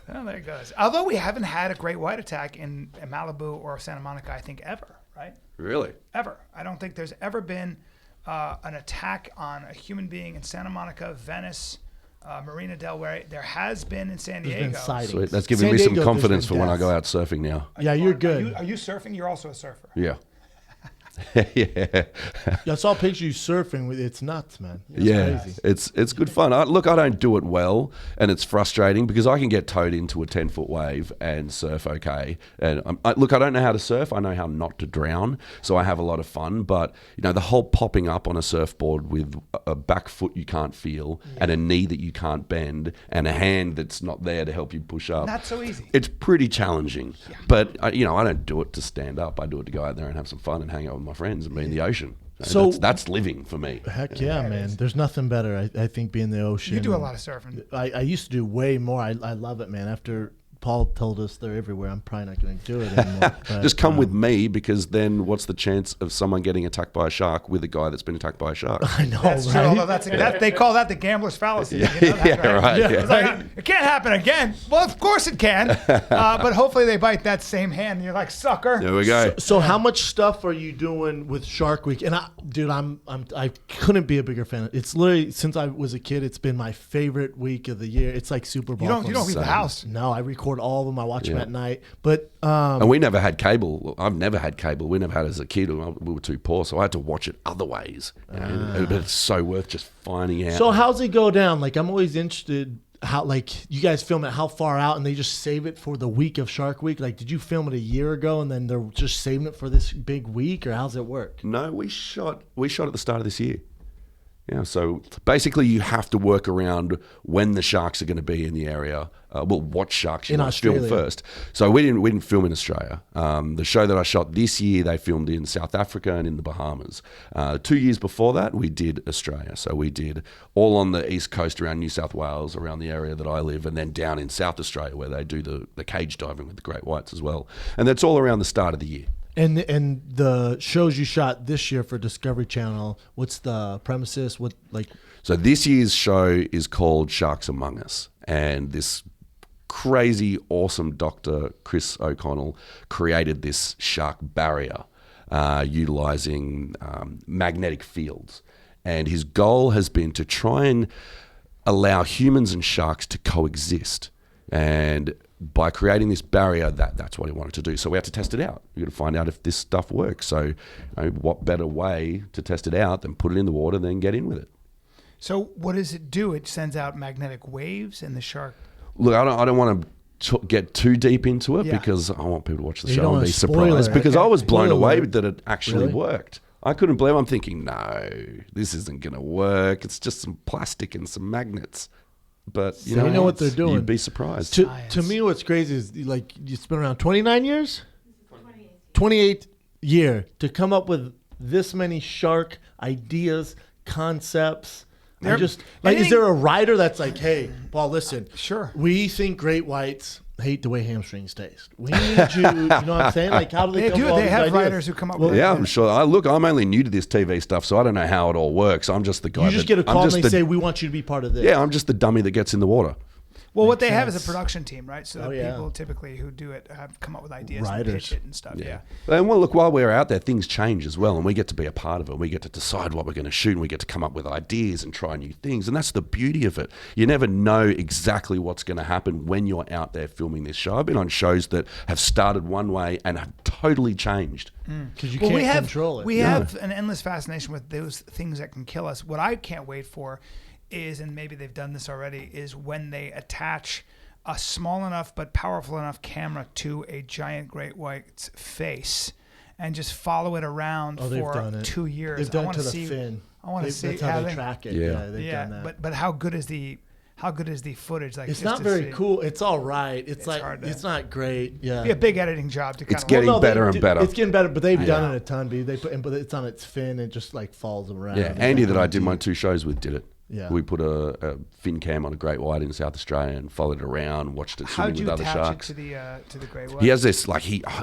Oh, there it goes. Although we haven't had a great white attack in Malibu or Santa Monica, I think, ever, right? Really? Ever. I don't think there's ever been an attack on a human being in Santa Monica, Venice, Marina Del Rey. There has been in San There's Diego. been sightings. Sweet. That's giving San me some Diego, confidence there's for been when I deaths. go out surfing now. Yeah, you're good. Are you surfing? You're also a surfer. Yeah. Yeah. I saw a picture of you surfing. It's nuts, man. It's crazy. It's good fun. I don't do it well, and it's frustrating because I can get towed into a 10-foot wave and surf okay. And I don't know how to surf. I know how not to drown, so I have a lot of fun. But the whole popping up on a surfboard with a back foot you can't feel, and a knee that you can't bend, and a hand that's not there to help you push up. Not so easy. It's pretty challenging. Yeah. But I don't do it to stand up. I do it to go out there and have some fun and hang out with my friends and be in the ocean. So that's living for me. Heck yeah, man. There's nothing better, I think, being in the ocean. You do a lot of surfing. I used to do way more. I love it, man. After Paul told us they're everywhere, I'm probably not going to do it anymore. But, just come with me, because then what's the chance of someone getting attacked by a shark with a guy that's been attacked by a shark? I know, That's true. right? Although they call that the gambler's fallacy. Yeah, You know that, right. Yeah. It's like, it can't happen again. Well, of course it can. But hopefully they bite that same hand and you're like, sucker. There we go. So how much stuff are you doing with Shark Week? And I couldn't be a bigger fan. It's literally, since I was a kid, it's been my favorite week of the year. It's like Super Bowl. You don't leave the house. No, I record all of them. I watch them at night. But and we never had cable. I've never had cable. We never had it as a kid. We were too poor, so I had to watch it other ways. But it's so worth just finding out. So how's it go down? Like, I'm always interested how, like, you guys film it how far out and they just save it for the week of Shark Week? Like, did you film it a year ago and then they're just saving it for this big week, or how's it work? No, we shot at the start of this year. Yeah, so basically you have to work around when the sharks are going to be in the area. What sharks you must film first. So we didn't film in Australia. The show that I shot this year, they filmed in South Africa and in the Bahamas. 2 years before that, we did Australia. So we did all on the east coast around New South Wales, around the area that I live, and then down in South Australia where they do the cage diving with the great whites as well. And that's all around the start of the year. And the shows you shot this year for Discovery Channel, what's the premises? So this year's show is called Sharks Among Us, and this crazy, awesome doctor, Chris O'Connell, created this shark barrier utilizing magnetic fields. And his goal has been to try and allow humans and sharks to coexist. And by creating this barrier, that's what he wanted to do. So we had to test it out. We got to find out if this stuff works. So what better way to test it out than put it in the water, then get in with it. So what does it do? It sends out magnetic waves, and the shark... Look, I don't want to get too deep into it because I want people to watch the show and be surprised. Because I was blown away that it actually worked. I couldn't believe it. I'm thinking, no, this isn't going to work. It's just some plastic and some magnets. But you know what they're doing. You'd be surprised. To me, what's crazy is like it's been around 29 years, 28th year to come up with this many shark ideas, concepts. I just like, is there a writer that's like, hey, Paul, listen, sure, we think great whites hate the way hamstrings taste. We need you. You know what I'm saying? Like, how do they come up with They have ideas? writers who come up with Yeah, ideas. I'm sure. I'm only new to this TV stuff, so I don't know how it all works. I'm just the guy. You just get a call and they say, we want you to be part of this. Yeah, I'm just the dummy that gets in the water. Well, what they have is a production team, right? So the yeah. people typically who do it have come up with ideas Writers. and pitch it and stuff. Yeah. And well, look, while we're out there, things change as well, and we get to be a part of it. We get to decide what we're going to shoot, and we get to come up with ideas and try new things. And that's the beauty of it. You never know exactly what's going to happen when you're out there filming this show. I've been on shows that have started one way and have totally changed. Because you can't control it. We have an endless fascination with those things that can kill us. What I can't wait for is, and maybe they've done this already, is when they attach a small enough but powerful enough camera to a giant great white's face and just follow it around for 2 years. They've done it to the fin. I want to see that's how they track it. Yeah, they've done that. But how good is the footage? Like, it's not very cool. It's all right. It's like hard to, it's not great. Yeah, it'd be a big editing job to kind It's getting better and better. It's getting better, but they've done it a ton. But it's on its fin. It just like falls around. Yeah, Andy that I did my 2 shows with did it. Yeah. We put a fin cam on a great white in South Australia and followed it around, watched it swimming with other sharks. How'd you attach it to the great white? He has this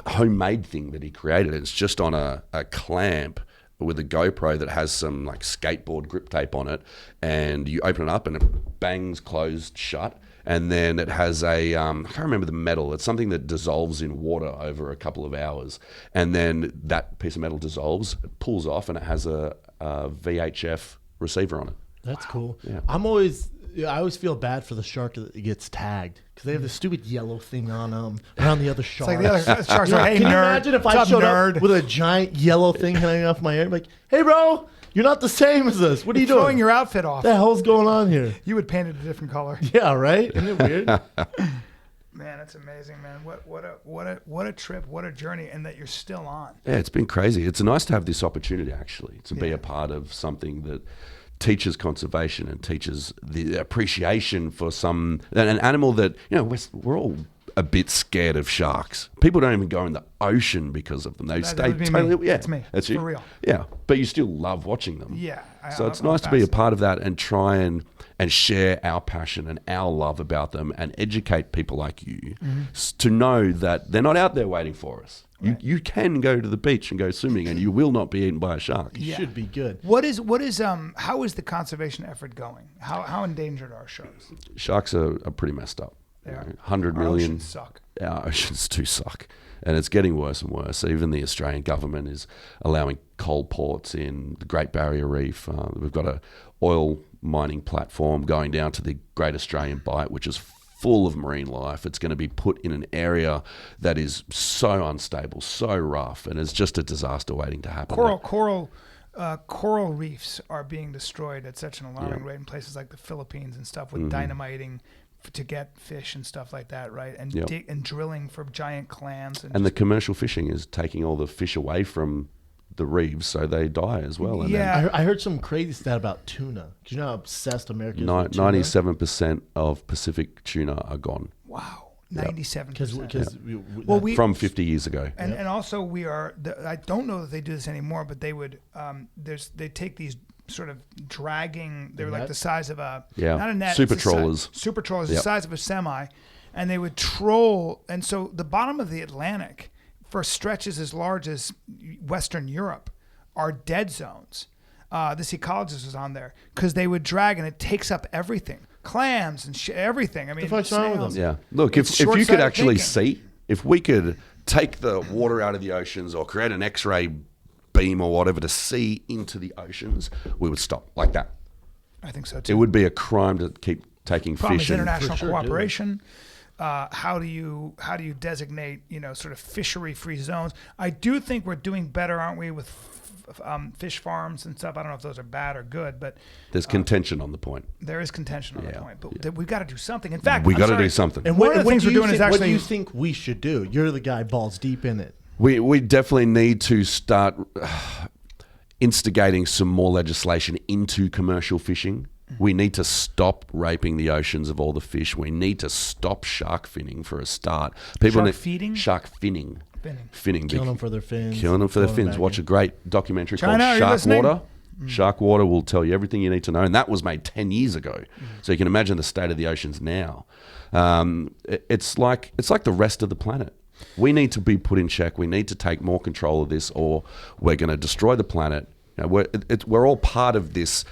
homemade thing that he created. It's just on a clamp with a GoPro that has some like skateboard grip tape on it, and you open it up and it bangs closed shut. And then it has I can't remember the metal. It's something that dissolves in water over a couple of hours. And then that piece of metal dissolves, it pulls off, and it has a VHF receiver on it. That's cool. Yeah. I always feel bad for the shark that gets tagged because they have this stupid yellow thing on them around the other sharks. It's like the other sharks are, hey, can nerd. you imagine if I showed up with a giant yellow thing hanging off my hair? Like, hey, bro, you're not the same as us. What are you doing? Throwing your outfit off. What the hell's going on here? You would paint it a different color. Yeah, right? Isn't it weird? Man, that's amazing, man. What a trip, what a journey, and that you're still on. Yeah, it's been crazy. It's nice to have this opportunity actually to be a part of something that teaches conservation and teaches the appreciation for an animal that, you know, we're all a bit scared of sharks. People don't even go in the ocean because of them. They stay totally. Me. Yeah, it's me. That's for you. real. Yeah, but you still love watching them. Yeah. So it's nice to be a part of that and try and share our passion and our love about them and educate people like you to know that they're not out there waiting for us. Right. You can go to the beach and go swimming and you will not be eaten by a shark. You should be good. How is the conservation effort going? How endangered are sharks? Sharks are pretty messed up. They are. 100 million. Oceans suck. Our oceans do suck. And it's getting worse and worse. Even the Australian government is allowing coal ports in the Great Barrier Reef. We've got a oil mining platform going down to the Great Australian Bight, which is full of marine life. It's going to be put in an area that is so unstable, so rough, and it's just a disaster waiting to happen. Coral reefs are being destroyed at such an alarming rate in places like the Philippines and stuff with dynamiting to get fish and stuff like that, right? And and drilling for giant clams. And the commercial fishing is taking all the fish away from the reefs, so they die as well. And I heard some crazy stat about tuna. Do you know how obsessed Americans are with tuna? 97% of Pacific tuna are gone. Wow. 97%. Because from 50 years ago. And also we are, I don't know that they do this anymore, but they would, they take these sort of dragging, they were like the size of not a net. Super trawlers. Super trawlers, the size of a semi. And they would troll. And so the bottom of the Atlantic for stretches as large as Western Europe are dead zones. This ecologist was on there because they would drag and it takes up everything. Clams and everything. I mean, snails. Yeah. Look, if you could actually see, if we could take the water out of the oceans or create an X-ray beam or whatever to see into the oceans, we would stop like that. I think so too. It would be a crime to keep taking fish. International cooperation. How do you designate sort of fishery-free zones? I do think we're doing better, aren't we, with fish farms and stuff? I don't know if those are bad or good, but there's contention on the point. There is contention on the point, but we've got to do something. In fact, we got to do something. And one of the things we're doing is actually. What do you think we should do? You're the guy balls deep in it. We definitely need to start instigating some more legislation into commercial fishing We need to stop raping the oceans of all the fish. We need to stop shark finning for a start. Shark feeding? Shark finning. Finning. Killing them for their fins. Killing them for their fins. Watch a great documentary called China, Shark Water. Shark Water will tell you everything you need to know. And that was made 10 years ago. So you can imagine the state of the oceans now. It's like the rest of the planet. We need to be put in check. We need to take more control of this, or we're going to destroy the planet. You know, we're all part of this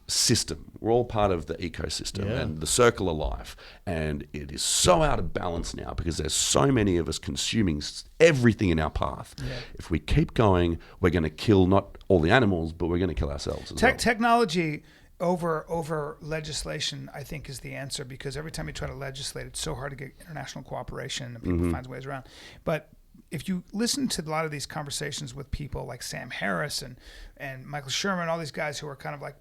system. We're all part of the ecosystem and the circle of life. And it is so out of balance now because there's so many of us consuming everything in our path. Yeah. If we keep going, we're going to kill not all the animals, but we're going to kill ourselves as well. Technology over legislation, I think, is the answer, because every time you try to legislate, it's so hard to get international cooperation, and people find ways around. But if you listen to a lot of these conversations with people like Sam Harris and Michael Sherman, all these guys who are kind of like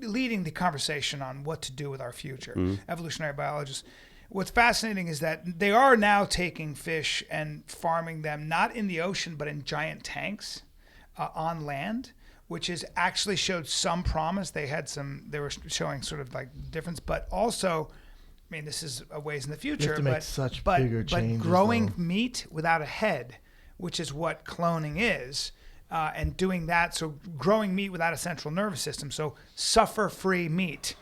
leading the conversation on what to do with our future, evolutionary biologists, what's fascinating is that they are now taking fish and farming them not in the ocean but in giant tanks on land, which has actually showed some promise. They were showing sort of like difference, but also, I mean, this is a ways in the future. You have to make such bigger changes, but growing meat without a head, which is what cloning is, and doing that, so growing meat without a central nervous system, so suffer-free meat.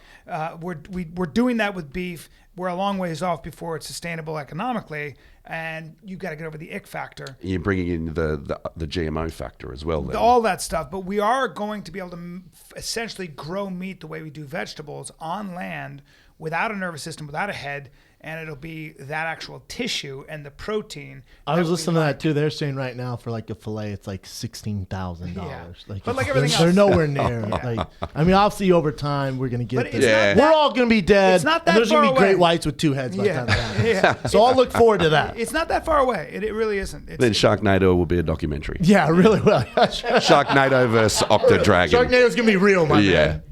We're doing that with beef. We're a long ways off before it's sustainable economically, and you've got to get over the ick factor. You're bringing in the GMO factor as well then. All that stuff, but we are going to be able to essentially grow meat the way we do vegetables on land without a nervous system, without a head, and it'll be that actual tissue and the protein. I was listening to that too. They're saying right now for like a fillet, it's like $16,000. Yeah. But like everything they're else, nowhere near. Like, I mean, obviously over time we're gonna get there. We're all gonna be dead. It's not that and there's far gonna be away. great whites with two heads by the time that happens. Yeah. So I'll look forward to that. It's not that far away. It really isn't. Then Sharknado will be a documentary. Yeah, really will. Sharknado versus Octodragon. Sharknado's gonna be real, my man.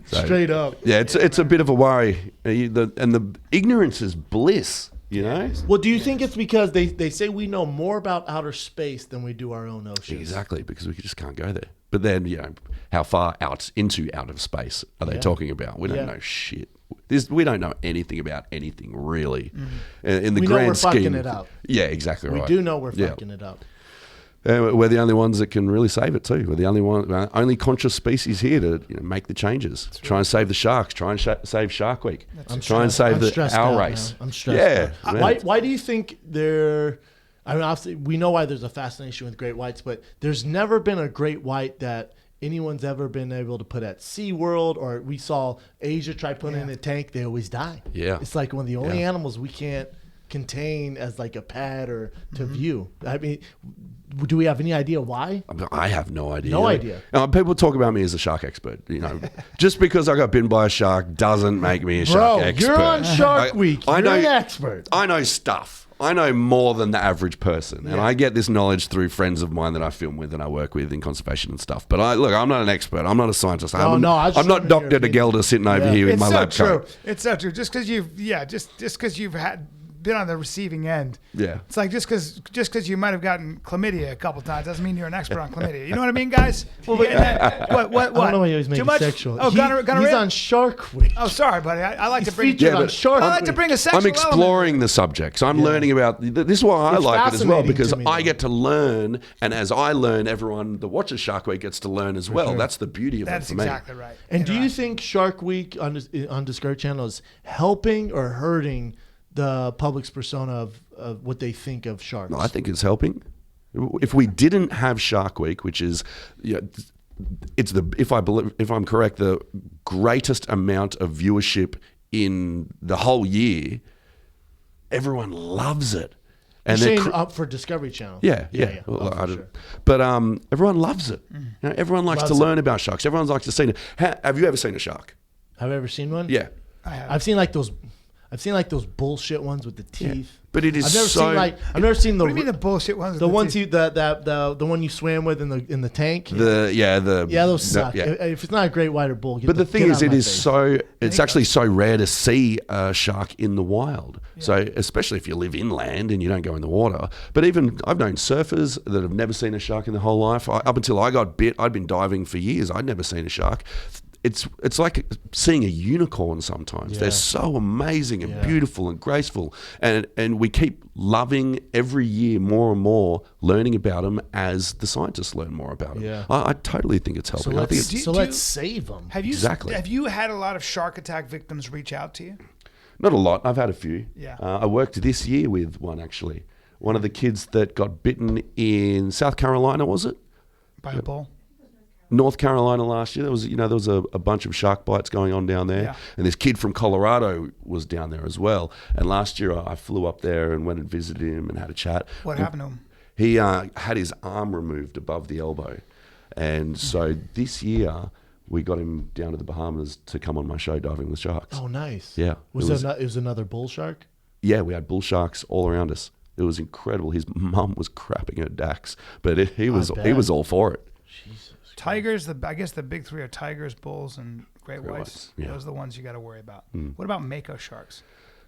So, straight up. Yeah, it's a bit of a worry. And the ignorance is bliss, you know? Well, do you think it's because they say we know more about outer space than we do our own oceans? Exactly, because we just can't go there. But then, you know, how far out of space are they talking about? We don't know shit. We don't know anything about anything, really. In the grand scheme. We know we're fucking it up. Yeah, exactly right. We do know we're fucking it up. We're the only ones that can really save it too. We're the only conscious species here to make the changes. Try and save the sharks. Try and save Shark Week. Try and save our race. I'm stressed. Yeah. Why do you think there? I mean, obviously we know why there's a fascination with great whites, but there's never been a great white that anyone's ever been able to put at SeaWorld, or we saw Asia try putting in a tank. They always die. Yeah. It's like one of the only animals we can't contain as like a pet or to view. I mean, do we have any idea why? I have no idea. No idea. People talk about me as a shark expert. You know, just because I got bitten by a shark doesn't make me a shark expert. You're on Shark Week. You're an expert. I know stuff. I know more than the average person, and I get this knowledge through friends of mine that I film with and I work with in conservation and stuff. But I'm not an expert. I'm not a scientist. I'm not Dr. de Gelder sitting over here with my lab coat. It's so true. Just because you've been on the receiving end. Yeah. It's like just because you might have gotten chlamydia a couple times doesn't mean you're an expert on chlamydia. You know what I mean, guys? Well, what? I don't know why he always makes it sexual. Oh, he's on Shark Week. Oh, sorry, buddy. I like to bring. On Shark I like to bring a sexual I'm exploring the subject. So I'm learning about. This is why I like it as well, because I get to learn, and as I learn, everyone that watches Shark Week gets to learn as well. Sure. That's the beauty of it for me. That's exactly right. And do you think Shark Week on Discovery Channel is helping or hurting the public's persona of what they think of sharks? No, I think it's helping. If we didn't have Shark Week, which is, it's if I'm correct, the greatest amount of viewership in the whole year, everyone loves it. And they're up for Discovery Channel. Yeah. Well, sure. But everyone loves it. Everyone likes to learn about sharks. Everyone likes to see it. Have you ever seen a shark? Have you ever seen one? Yeah. I have. I've seen like those bullshit ones with the teeth. Yeah. But it is I've never seen the. What do you mean the bullshit ones? The ones the one you swam with in the tank. Those suck. If it's not a great white or bull. But the thing is, it's actually so rare to see a shark in the wild. Yeah. So especially if you live inland and you don't go in the water. But even I've known surfers that have never seen a shark in their whole life. Up until I got bit, I'd been diving for years. I'd never seen a shark. it's like seeing a unicorn sometimes. They're so amazing and beautiful and graceful, and we keep loving every year more and more, learning about them as the scientists learn more about them. Yeah. I totally think it's helping. I think it's, let's save them. Have you Exactly. Have you had a lot of shark attack victims reach out to you? not a lot. I've had a few. Yeah. I worked this year with one actually. One of the kids that got bitten in South Carolina, was it? By a bull? North Carolina last year. There was a bunch of shark bites going on down there, and this kid from Colorado was down there as well. And last year I flew up there and went and visited him and had a chat. What happened to him? He had his arm removed above the elbow, and so this year we got him down to the Bahamas to come on my show, Diving with Sharks. Oh, nice. Yeah, It was another bull shark? Yeah, we had bull sharks all around us. It was incredible. His mum was crapping her dacks, but he was all for it. Jesus. Tigers, I guess the big three are tigers, bulls, and great whites. Yeah. Those are the ones you got to worry about. What about mako sharks?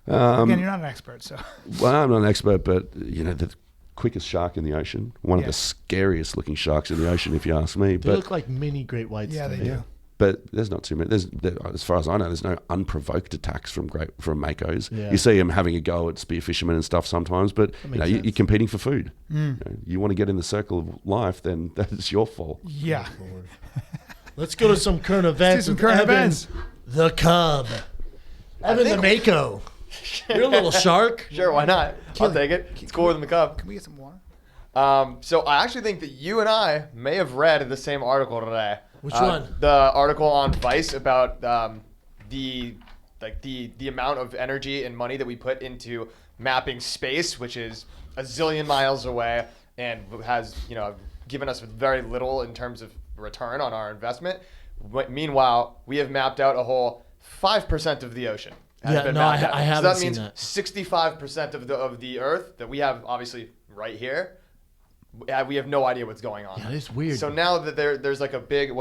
Um, Again, you're not an expert, so. Well, I'm not an expert, but the quickest shark in the ocean, one of the scariest looking sharks in the ocean, if you ask me. They look like mini great whites. Yeah, to they me. do. But there's not too many. As far as I know, there's no unprovoked attacks from makos. Yeah. You see them having a go at spear fishermen and stuff sometimes, but you're competing for food. You want to get in the circle of life, then that's your fault. Yeah. Let's go to some current events. some current Evan, events. The Cub. Evan the Mako. You're a little shark. Sure, why not? I'll take it. It's cooler than the Cub. Can we get some water? So I actually think that you and I may have read the same article today. Which one? The article on Vice about the amount of energy and money that we put into mapping space, which is a zillion miles away and has given us very little in terms of return on our investment. Meanwhile, we have mapped out a whole 5% of the ocean. I haven't seen that. So that means 65% of the Earth that we have obviously right here. We have no idea what's going on. Yeah, it's weird. So now that there's like a big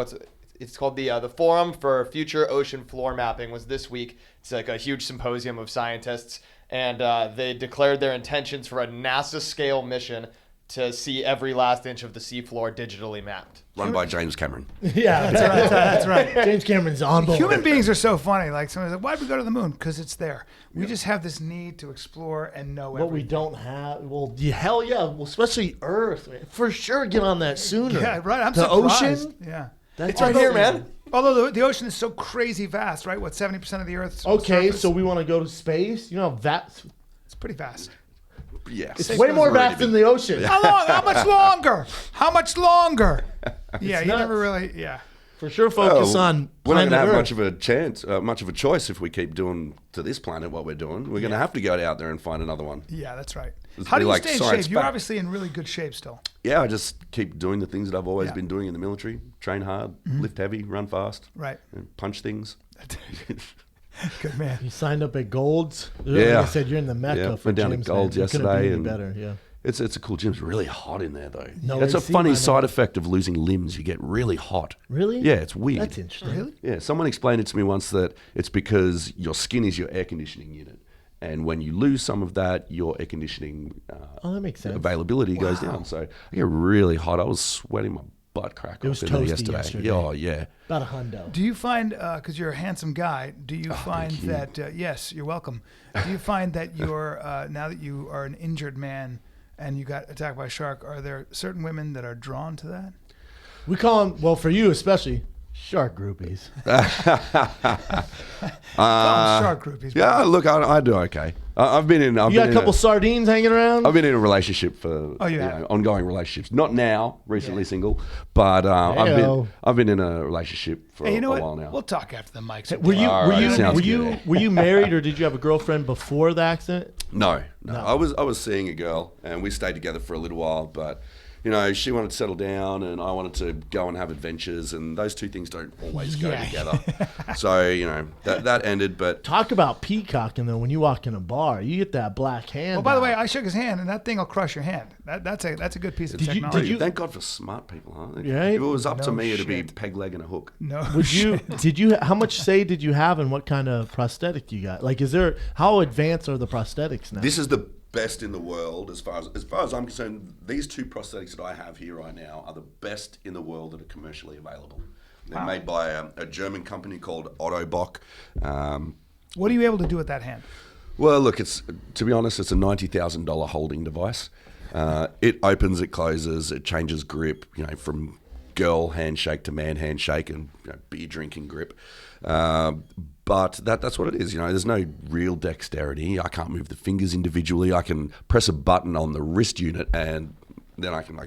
it's called the Forum for Future Ocean Floor Mapping was this week. It's like a huge symposium of scientists, and they declared their intentions for a NASA scale mission to see every last inch of the seafloor digitally mapped. Run by James Cameron. Yeah, That's right. James Cameron's on board. Human beings are so funny. Like somebody's like, why'd we go to the moon? Because it's there. We just have this need to explore and know What we everything. don't have. Well, hell yeah. Well, especially Earth. Man. For sure, get on that sooner. Yeah, right. I'm the surprised. ocean. Yeah. It's right here, man. Although the ocean is so crazy vast, right? What, 70% of the Earth's Okay, surface? so we want to go to space. You know that's It's pretty vast. Yeah, it's way more vast than the ocean. How long? How much longer? How much longer? Yeah, you nuts. never really. Yeah. For sure, focus on We're not going planet to have Earth. much of a chance, much of a choice if we keep doing to this planet what we're doing. We're going to have to go out there and find another one. Yeah, that's right. It's How do you like stay in science shape? You're fact. obviously in really good shape still. Yeah, I just keep doing the things that I've always Yeah. been doing in the military. Train hard, lift heavy, run fast, Right. and punch things. Good man. You signed up at Gold's. Yeah. Like I said, you're in the Mecca Yeah, for went down to gyms, Gold's man. It couldn't be yesterday any and- better. Yeah. It's a cool gym. It's really hot in there, though. No That's a AC, funny I know. side effect of losing limbs. You get really hot. Really? Yeah, it's weird. That's interesting. Really? Yeah, someone explained it to me once that it's because your skin is your air conditioning unit. And when you lose some of that, your air conditioning Oh, that makes sense. availability goes down. So I get really hot. I was sweating my butt crack It off was in there toasty yesterday. Oh, yeah. About a hundo. Do you find, because you're a handsome guy, do you find thank you. that, yes, you're welcome. Do you find that you're, now that you are an injured man and you got attacked by a shark, are there certain women that are drawn to that? We call them, well, for you especially, shark groupies. Shark groupies. Yeah, look, I do okay. I've been in. You got a couple sardines hanging around? I've been in a relationship for you have? ongoing relationships. Not now, recently single, but Heyo. I've been in a relationship for Hey, you know a while what? now. We'll talk after the mics. Were you All right, sounds good. were you married or did you have a girlfriend before the accident? No. I was seeing a girl, and we stayed together for a little while, but. She wanted to settle down and I wanted to go and have adventures, and those two things don't always go Yeah. together. So, that ended, but Talk about peacocking though. When you walk in a bar, you get that black hand. Well, by the out. way, I shook his hand, and that thing will crush your hand. That's a good piece of Did you- technology. thank God for smart people, huh? Yeah. If it was up to No me, it'd be shit. peg leg and a hook. No. Would you? Did you? How much say did you have, and what kind of prosthetic you got? Like, how advanced are the prosthetics now? This is the best in the world as far as I'm concerned. These two prosthetics that I have here right now are the best in the world that are commercially available. They're made by a German company called Ottobock. What are you able to do with that hand? Well, look, to be honest, it's a $90,000 holding device. It opens, it closes, it changes grip, from girl handshake to man handshake and beer drinking grip. But that's what it is. There's no real dexterity. I can't move the fingers individually. I can press a button on the wrist unit and then I can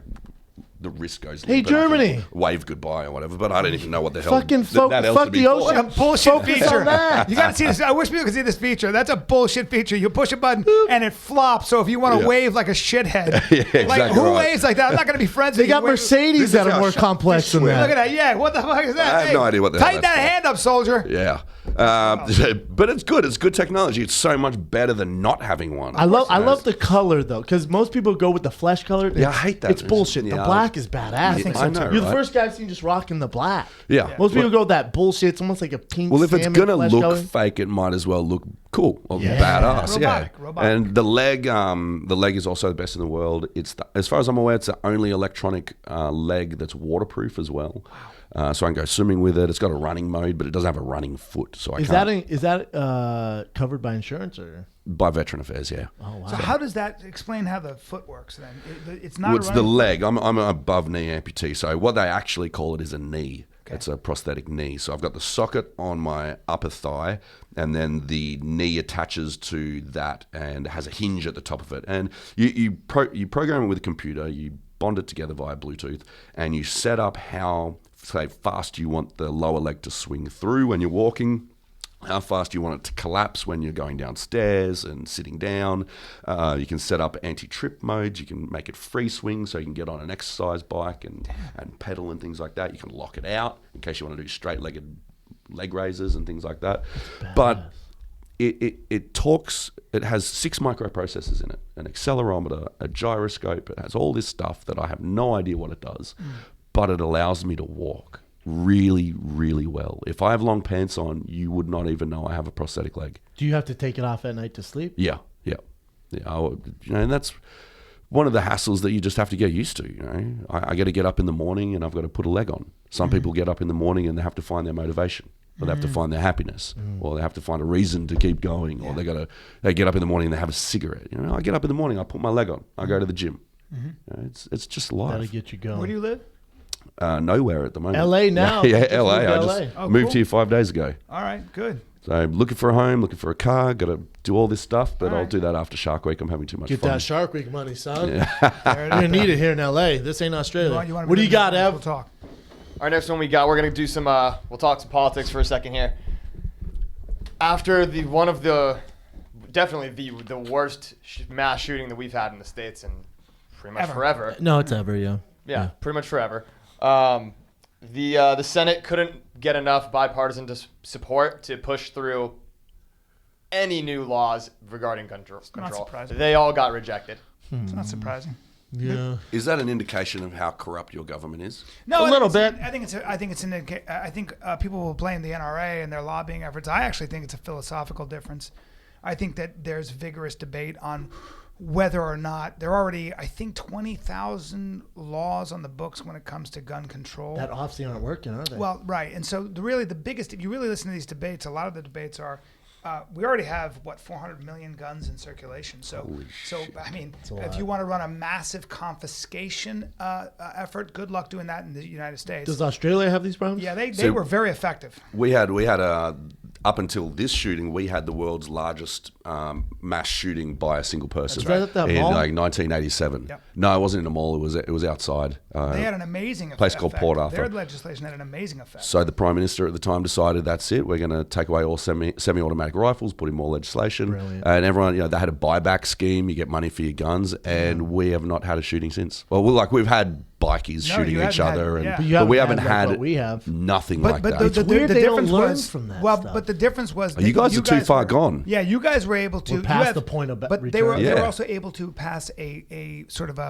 the wrist goes limp. Hey, and I can Germany. wave goodbye or whatever, but I don't even know what the hell Fucking that else fuck would be the for. ocean. What a bullshit feature. on that. You got to see this. I wish people could see this feature. That's a bullshit feature. You push a button and it flops. So if you want to wave like a shithead, Yeah, exactly who right. waves like that? I'm not going to be friends They with you. got Wave- Mercedes This that is are how more shut- complex than Look at that. that. Yeah. What the fuck is that? I have no idea what the hell Tighten that's that for. hand up, soldier. Yeah. But it's good. It's good technology. It's so much better than not having one. I love the color though, because most people go with the flesh color. Yeah, I hate that. It's bullshit. The Yeah. black is badass. think I know, You're the right? first guy I've seen just rocking the black. Yeah. Most people go with that bullshit. It's almost like a pink. Well, if it's salmon gonna flesh look color. fake, it might as well look cool or Yeah. badass. Robotic. And the leg is also the best in the world. As far as I'm aware, it's the only electronic leg that's waterproof as well. So I can go swimming with it. It's got a running mode, but it doesn't have a running foot. So Is that covered by insurance or? by Veteran Affairs? Yeah. Oh wow. So how does that explain how the foot works then? It's not. Well, a it's the running- leg. I'm an above knee amputee. So what they actually call it is a knee. It's a prosthetic knee. So I've got the socket on my upper thigh, and then the knee attaches to that and has a hinge at the top of it. And you program it with a computer. You bond it together via Bluetooth, and you set up how fast you want the lower leg to swing through when you're walking. How fast you want it to collapse when you're going downstairs and sitting down. You can set up anti-trip modes. You can make it free swing so you can get on an exercise bike and pedal and things like that. You can lock it out in case you want to do straight-legged leg raises and things like that. But it talks, it has 6 microprocessors in it, an accelerometer, a gyroscope. It has all this stuff that I have no idea what it does, but it allows me to walk really, really well. If I have long pants on, you would not even know I have a prosthetic leg. Do you have to take it off at night to sleep? Yeah. And that's one of the hassles that you just have to get used to. I got to get up in the morning and I've got to put a leg on. Some people get up in the morning and they have to find their motivation, or they have to find their happiness, or they have to find a reason to keep going, or they get up in the morning and they have a cigarette. I get up in the morning, I put my leg on, I go to the gym. It's just life. That'll get you going. Where do you live? Nowhere at the moment. LA now. Yeah, Just LA. moved to I LA. just Oh, moved cool. here 5 days ago. All right, good. So I'm looking for a home, looking for a car, got to do all this stuff, but All I'll right. do that after Shark Week. I'm having too much Get fun. that Shark Week money, son. There You're it gonna is. need it here in LA. This ain't Australia. You wanna What do you be got, good? Ev? We'll talk. Our next one we're gonna do some. We'll talk some politics for a second here. After definitely the worst mass shooting that we've had in the States in pretty much Ever. forever. No, it's ever, yeah. Yeah, pretty much forever. The Senate couldn't get enough bipartisan support to push through any new laws regarding control. not surprising. They all got rejected. It's not surprising. Yeah. Is that an indication of how corrupt your government is? No, A little bit. I think people will blame the NRA and their lobbying efforts. I actually think it's a philosophical difference. I think that there's vigorous debate on whether or not there are already, I think, 20,000 laws on the books when it comes to gun control. That obviously aren't working, are they? Well, right. And so the biggest, if you really listen to these debates, a lot of the debates are, we already have 400 million guns in circulation. So I mean, if you want to run a massive confiscation effort, good luck doing that in the United States. Does Australia have these problems? Yeah, they were very effective. We had up until this shooting, we had the world's largest mass shooting by a single person. That's right. At that in mall? like 1987. Yep. No, it wasn't in a mall. It was outside. They had an amazing effect. place called Port Arthur. Their legislation had an amazing effect. So the Prime Minister at the time decided that's it. We're going to take away all semi-automatic rifles, put in more legislation. Brilliant. And everyone, they had a buyback scheme. You get money for your guns. And we have not had a shooting since. Well, we've had bikies No, shooting you each haven't other. had- yeah. And, But but we haven't like had what we have. nothing But like but that. the weird they don't difference learn was from that well, stuff. but the difference was that You guys are too far were- gone. Yeah, you guys were able to. We're you past have- the point of but they were return. they were Yeah. also able to pass a sort of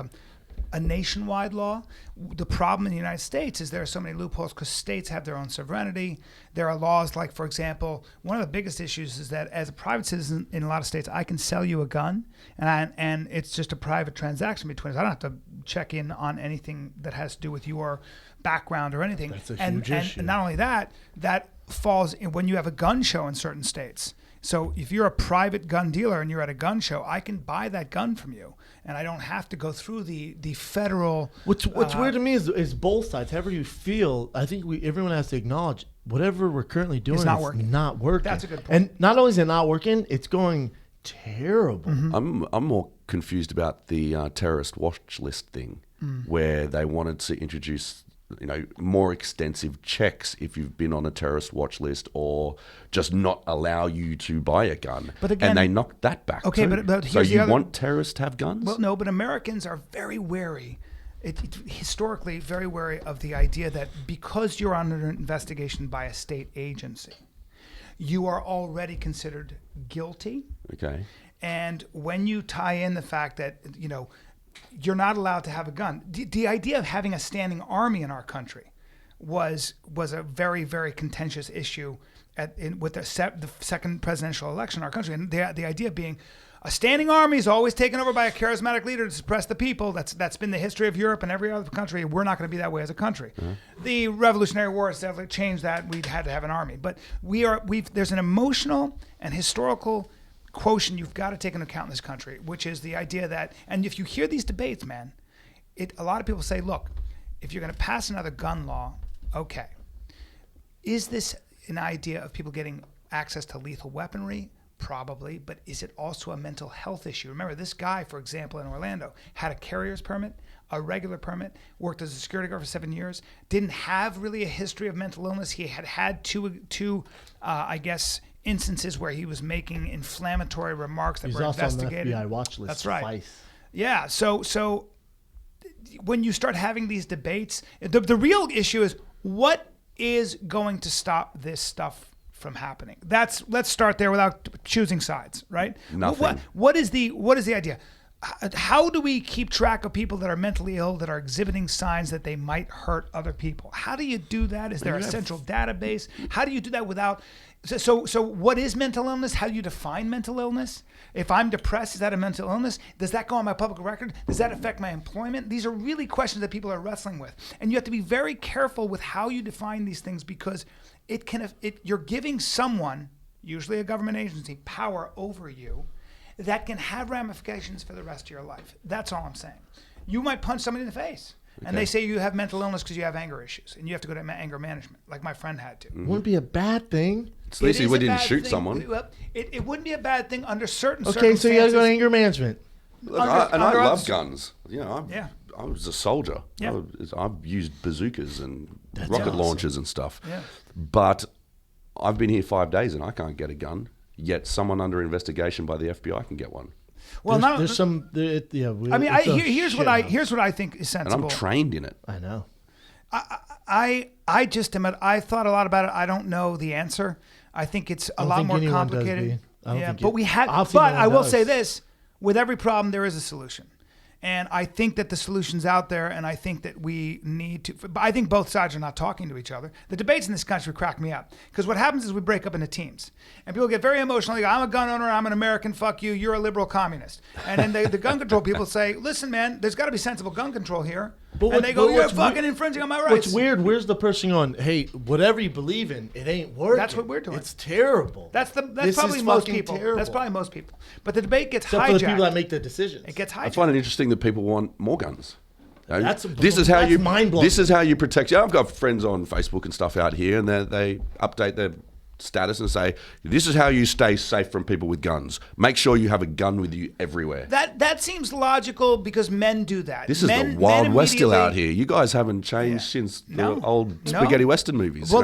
a nationwide law. The problem in the United States is there are so many loopholes because states have their own sovereignty. There are laws like, for example, one of the biggest issues is that as a private citizen in a lot of states, I can sell you a gun, and it's just a private transaction between us. I don't have to check in on anything that has to do with your background or anything. That's a huge issue. And not only that, that falls in when you have a gun show in certain states. So if you're a private gun dealer and you're at a gun show, I can buy that gun from you, and I don't have to go through the federal. What's weird to me is both sides. However you feel, I think everyone has to acknowledge whatever we're currently doing is not working. That's a good point. And not only is it not working, it's going terrible. Mm-hmm. I'm more confused about the terrorist watch list thing, where they wanted to introduce more extensive checks if you've been on a terrorist watch list, or just not allow you to buy a gun. But again, and they knocked that back. Okay, too. but so here's you the other, want terrorists to have guns? Well, no, but Americans are very wary. Historically, very wary of the idea that because you're under investigation by a state agency, you are already considered guilty. Okay. And when you tie in the fact that you're not allowed to have a gun. The idea of having a standing army in our country was a very, very contentious issue with the second presidential election in our country. And the idea being a standing army is always taken over by a charismatic leader to suppress the people. That's been the history of Europe and every other country. We're not going to be that way as a country. The Revolutionary War has definitely changed that. We had to have an army. But there's an emotional and historical quotient you've got to take into account in this country, which is the idea that, and if you hear these debates, man, a lot of people say, look, if you're going to pass another gun law, okay, is this an idea of people getting access to lethal weaponry? Probably, but is it also a mental health issue? Remember, this guy, for example, in Orlando, had a carrier's permit, a regular permit, worked as a security guard for 7 years, didn't have really a history of mental illness. He had two I guess, instances where he was making inflammatory remarks that were investigated. He's also on the FBI watch list. That's right. Twice. Yeah. So when you start having these debates, the real issue is what is going to stop this stuff from happening. Let's start there without choosing sides, right? Nothing. What is the idea? How do we keep track of people that are mentally ill that are exhibiting signs that they might hurt other people? How do you do that? Is there a central database? How do you do that without? So what is mental illness? How do you define mental illness? If I'm depressed, is that a mental illness? Does that go on my public record? Does that affect my employment? These are really questions that people are wrestling with. And you have to be very careful with how you define these things, because you're giving someone, usually a government agency, power over you that can have ramifications for the rest of your life. That's all I'm saying. You might punch somebody in the face. And they say you have mental illness because you have anger issues, and you have to go to anger management, like my friend had to. Wouldn't be a bad thing. At least we didn't shoot someone. It wouldn't be a bad thing under certain Okay, circumstances. so you got to go to anger management. Look, I love guns. I was a soldier. Yeah. I've used bazookas and rocket launchers and stuff. Yeah. But I've been here 5 days and I can't get a gun. Yet someone under investigation by the FBI can get one. Well, here's what I think is sensible. And I'm trained in it. I know. I just am. I thought a lot about it. I don't know the answer. I think it's a lot more complicated. But I will say this: with every problem, there is a solution. And I think that the solution's out there, and I think that we need to. But I think both sides are not talking to each other. The debates in this country crack me up, because what happens is we break up into teams, and people get very emotional. They go, "I'm a gun owner. I'm an American. Fuck you. You're a liberal communist." And then the gun control people say, "Listen, man, there's got to be sensible gun control here." And they go, "You're fucking infringing on my rights." What's weird? Where's the person going? Hey, whatever you believe in, it ain't working. That's what we're doing. It's terrible. That's probably most people. Terrible. That's probably most people. But the debate gets Except hijacked. for the people that make the decisions. It gets hijacked. I find it interesting that people want more guns. That's mind-blowing. This is how you protect you. I've got friends on Facebook and stuff out here, and they update their status and say, "This is how you stay safe from people with guns. Make sure you have a gun with you everywhere." That seems logical, because men do that. This is the Wild West still out here. You guys haven't changed since the old spaghetti western movies. Well,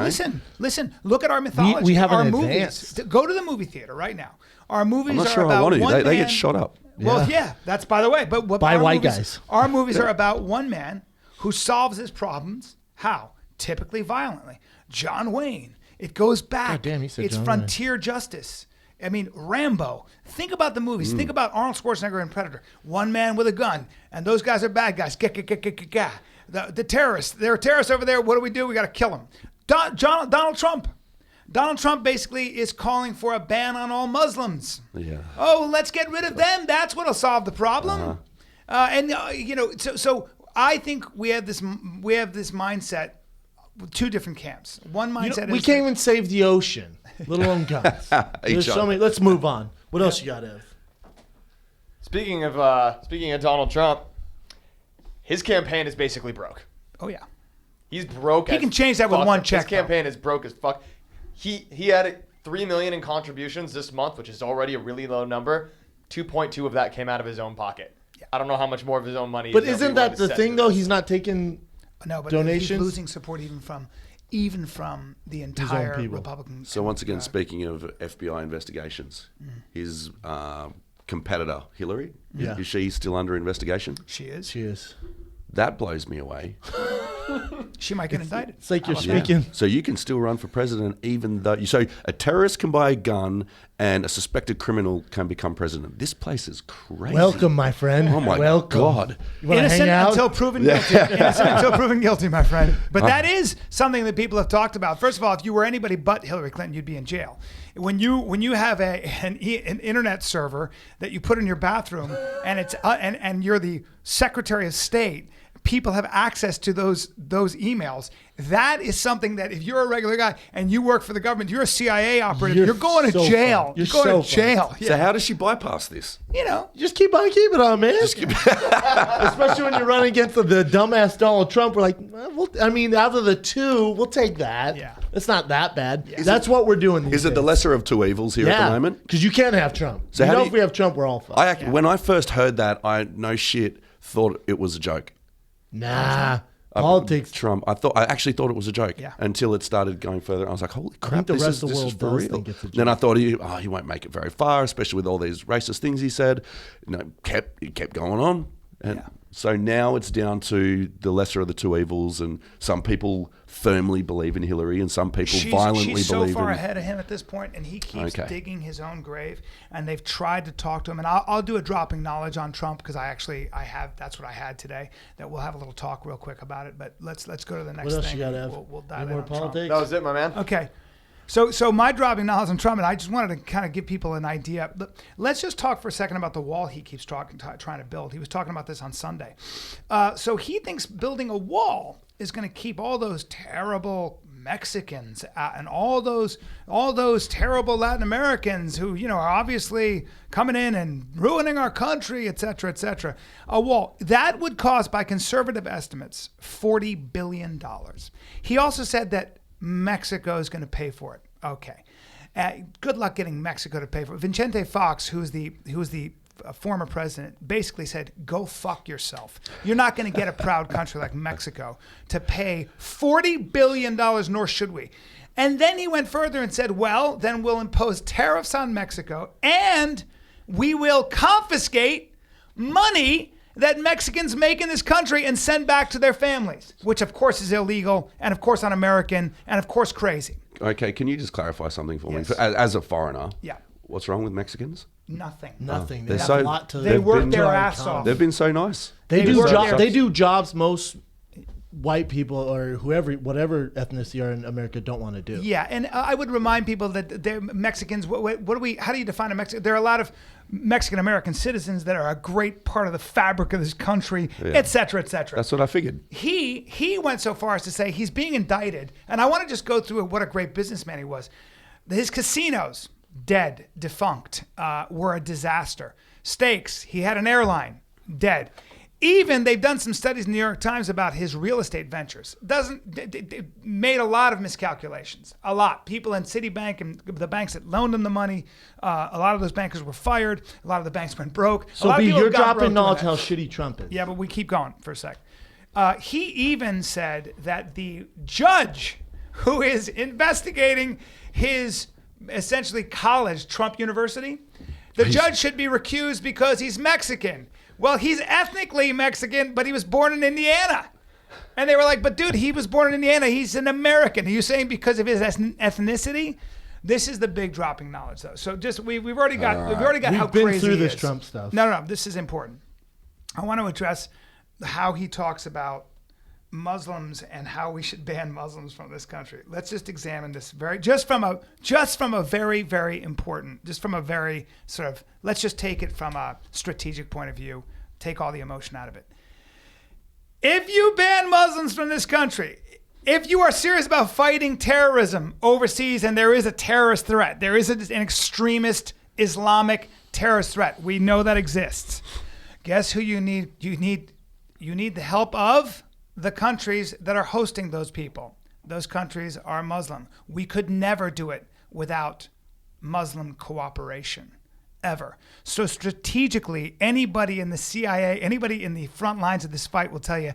listen. Look at our mythology. We haven't our advanced. movies. Go to the movie theater right now. Our movies I'm not are sure about I want to. one They man. get shot up. Well, yeah, that's by the way. But by our white movies, guys. Our movies are about one man who solves his problems. How? Typically violently. John Wayne. It goes back. God damn, he said it's John frontier justice. I mean, Rambo. Think about the movies. Think about Arnold Schwarzenegger and Predator. One man with a gun, and those guys are bad guys. The terrorists. There are terrorists over there. What do? We got to kill them. Donald Trump. Donald Trump basically is calling for a ban on all Muslims. Yeah. Oh, let's get rid of them. That's what'll solve the problem. So I think we have this mindset. Two different camps. One mindset we is can't even save the ocean, let alone guns. There's so many. Let's move on. What else you got, Ev? Speaking of Donald Trump, his campaign is basically broke. Oh yeah. He's broke. He can change that with fuck. one check. His campaign is broke as fuck. He had $3 million in contributions this month, which is already a really low number. 2.2 of that came out of his own pocket. Yeah. I don't know how much more of his own money. But isn't that the thing though? He's not taking. No, but donations? he's losing support even from the entire Republican. So once again, speaking of FBI investigations, his competitor Hillary, is she still under investigation? She is. She is. That blows me away. She might get indicted. It's like you're speaking. So you can still run for president even though so a terrorist can buy a gun and a suspected criminal can become president. This place is crazy. Welcome, my friend. Oh my God. You want to hang Innocent out? until proven guilty. Innocent until proven guilty, my friend. But that is something that people have talked about. First of all, if you were anybody but Hillary Clinton, you'd be in jail. When you have an internet server that you put in your bathroom and it's and you're the Secretary of State, people have access to those emails. That is something that if you're a regular guy and you work for the government, you're a CIA operative, you're going to jail. You're going to jail. So how does she bypass this? Just keep on keeping on, man. Especially when you're running against the dumbass Donald Trump. We're like, out of the two, we'll take that. Yeah. It's not that bad. That's what we're doing these Is it days. the lesser of two evils here at the moment? Because you can't have Trump. So if we have Trump, we're all fucked. When I first heard that, I thought it was a joke. Nah. Politics. Trump. I actually thought it was a joke until it started going further. I was like, holy crap, the this rest of the is world for does real. think it's a joke. Then I thought he won't make it very far, especially with all these racist things he said. It kept going on. And so now it's down to the lesser of the two evils, and some people firmly believe in Hillary and some people violently believe in... She's so far ahead of him at this point, and he keeps digging his own grave, and they've tried to talk to him. And I'll do a dropping knowledge on Trump because I have that's what I had today, that we'll have a little talk real quick about it. But let's go to the next thing. What else you got, Ev? We'll dive Any in more on Trump. politics? That was it, my man. Okay. So my dropping knowledge on Trump, and I just wanted to kind of give people an idea. Let's just talk for a second about the wall he keeps trying to build. He was talking about this on Sunday. So he thinks building a wall is going to keep all those terrible Mexicans and all those terrible Latin Americans who are obviously coming in and ruining our country, et cetera, et cetera. A wall that would cost, by conservative estimates, $40 billion. He also said that Mexico is going to pay for it. Okay. Good luck getting Mexico to pay for it. Vicente Fox, who was the former president, basically said, go fuck yourself. You're not going to get a proud country like Mexico to pay $40 billion, nor should we. And then he went further and said, well, then we'll impose tariffs on Mexico and we will confiscate money that Mexicans make in this country and send back to their families, which of course is illegal and of course un-American and of course crazy. Okay, can you just clarify something for Yes. me? As a foreigner, what's wrong with Mexicans? Nothing. Nothing. They're They have so- a lot to. They work their enjoy ass in off. They've been so nice. They work do jobs most white people or whatever ethnicity are in America don't want to do. Yeah, and I would remind people that they're Mexicans. How do you define a Mexican? There are a lot of Mexican American citizens that are a great part of the fabric of this country, et cetera, et cetera. That's what I figured. He went so far as to say he's being indicted, and I want to just go through what a great businessman he was. His casinos, dead, defunct, were a disaster. Steaks, he had an airline, dead. Even they've done some studies in the New York Times about his real estate ventures. Made a lot of miscalculations. A lot. People in Citibank and the banks that loaned him the money, a lot of those bankers were fired. A lot of the banks went broke. So you're dropping knowledge how shitty Trump is. Yeah, but we keep going for a sec. He even said that the judge who is investigating his essentially college, Trump University, the judge should be recused because he's Mexican. Well, he's ethnically Mexican, but he was born in Indiana. And they were like, but dude, he was born in Indiana. He's an American. Are you saying because of his ethnicity This is the big dropping knowledge, though. So just we've already got how We've been crazy through he this is. Trump stuff. No. This is important. I want to address how he talks about Muslims and how we should ban Muslims from this country. Let's just examine this just from a very, very important, just from a very sort of, let's just take it from a strategic point of view, take all the emotion out of it. If you ban Muslims from this country, if you are serious about fighting terrorism overseas and there is a terrorist threat, there is an extremist Islamic terrorist threat, we know that exists. Guess who you need? You need the help of the countries that are hosting those people. Those countries are Muslim. We could never do it without Muslim cooperation, ever. So strategically, anybody in the CIA, anybody in the front lines of this fight will tell you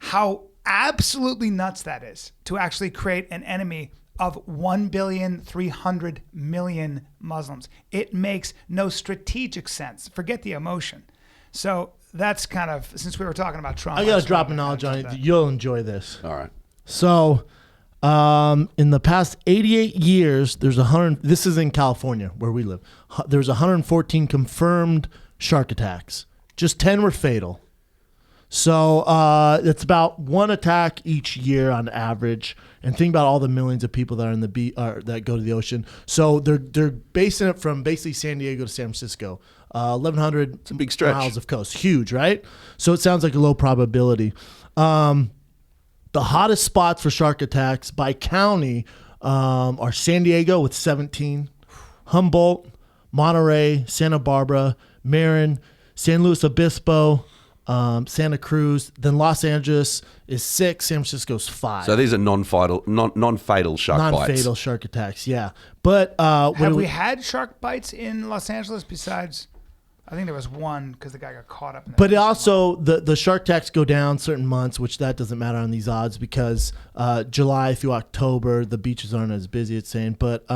how absolutely nuts that is to actually create an enemy of 1,300,000,000 Muslims. It makes no strategic sense. Forget the emotion. So that's kind of, since we were talking about Trump. I got to drop a knowledge on it. You'll enjoy this. All right. So, in the past 88 years, this is in California where we live. There's 114 confirmed shark attacks. Just 10 were fatal. So, it's about one attack each year on average. And think about all the millions of people that are in the that go to the ocean. So they're basing it from basically San Diego to San Francisco. 1,100 It's a big stretch. miles of coast. Huge, right? So it sounds like a low probability. The hottest spots for shark attacks by county are San Diego with 17, Humboldt, Monterey, Santa Barbara, Marin, San Luis Obispo, Santa Cruz. Then Los Angeles is 6, San Francisco's 5. So these are non-fatal shark bites. Non-fatal shark attacks, yeah. But Have we had shark bites in Los Angeles besides, I think there was one because the guy got caught up in that. But also, the shark attacks go down certain months, which that doesn't matter on these odds because July through October, the beaches aren't as busy, it's saying. But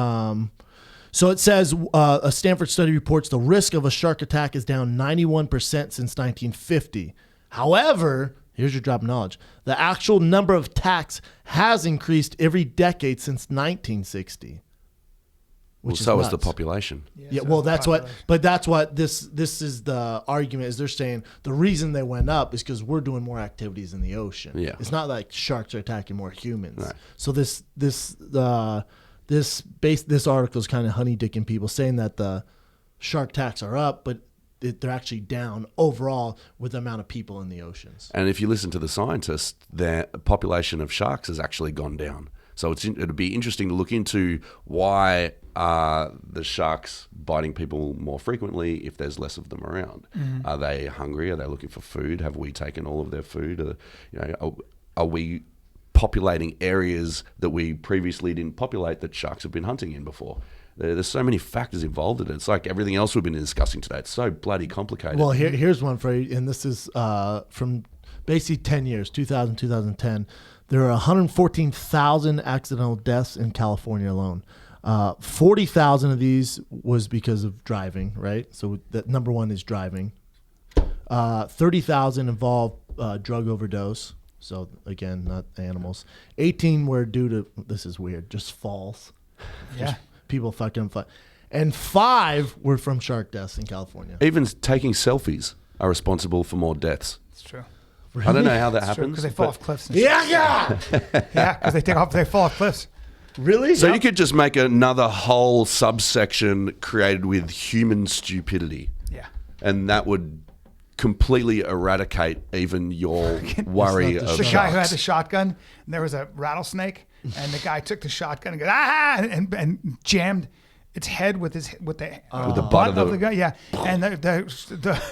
so it says a Stanford study reports the risk of a shark attack is down 91% since 1950. However, here's your drop of knowledge. The actual number of attacks has increased every decade since 1960. Well, Which is so is the nuts. population. Yeah, so well, the that's what, population. but that's what this is the argument is they're saying the reason they went up is because we're doing more activities in the ocean. Yeah. It's not like sharks are attacking more humans. Right. So this article is kind of honeydicking people saying that the shark attacks are up, but they're actually down overall with the amount of people in the oceans. And if you listen to the scientists, the population of sharks has actually gone down. So it'd be interesting to look into why are the sharks biting people more frequently if there's less of them around. Mm-hmm. Are they hungry? Are they looking for food? Have we taken all of their food? Are we populating areas that we previously didn't populate that sharks have been hunting in before? There's so many factors involved in it. It's like everything else we've been discussing today. It's so bloody complicated. Well, here's one for you, and this is from basically 10 years, 2000, 2010. There are 114,000 accidental deaths in California alone. 40,000 of these was because of driving, right? So that number one is driving. 30,000 involved drug overdose. So again, not animals. 18 were due to, this is weird, just falls. Yeah. Just people fucking fly. And 5 were from shark deaths in California. Even taking selfies are responsible for more deaths. It's true. I don't know how that It's true, happens. because they fall but- off cliffs. And Yeah. yeah, because they fall off cliffs. Really? So you could just make another whole subsection created with human stupidity. Yeah. And that would completely eradicate even your worry not the of The guy who had sharks. the shotgun, and there was a rattlesnake, and the guy took the shotgun and goes, ah, and jammed its head with the butt of the- gun. Yeah. And the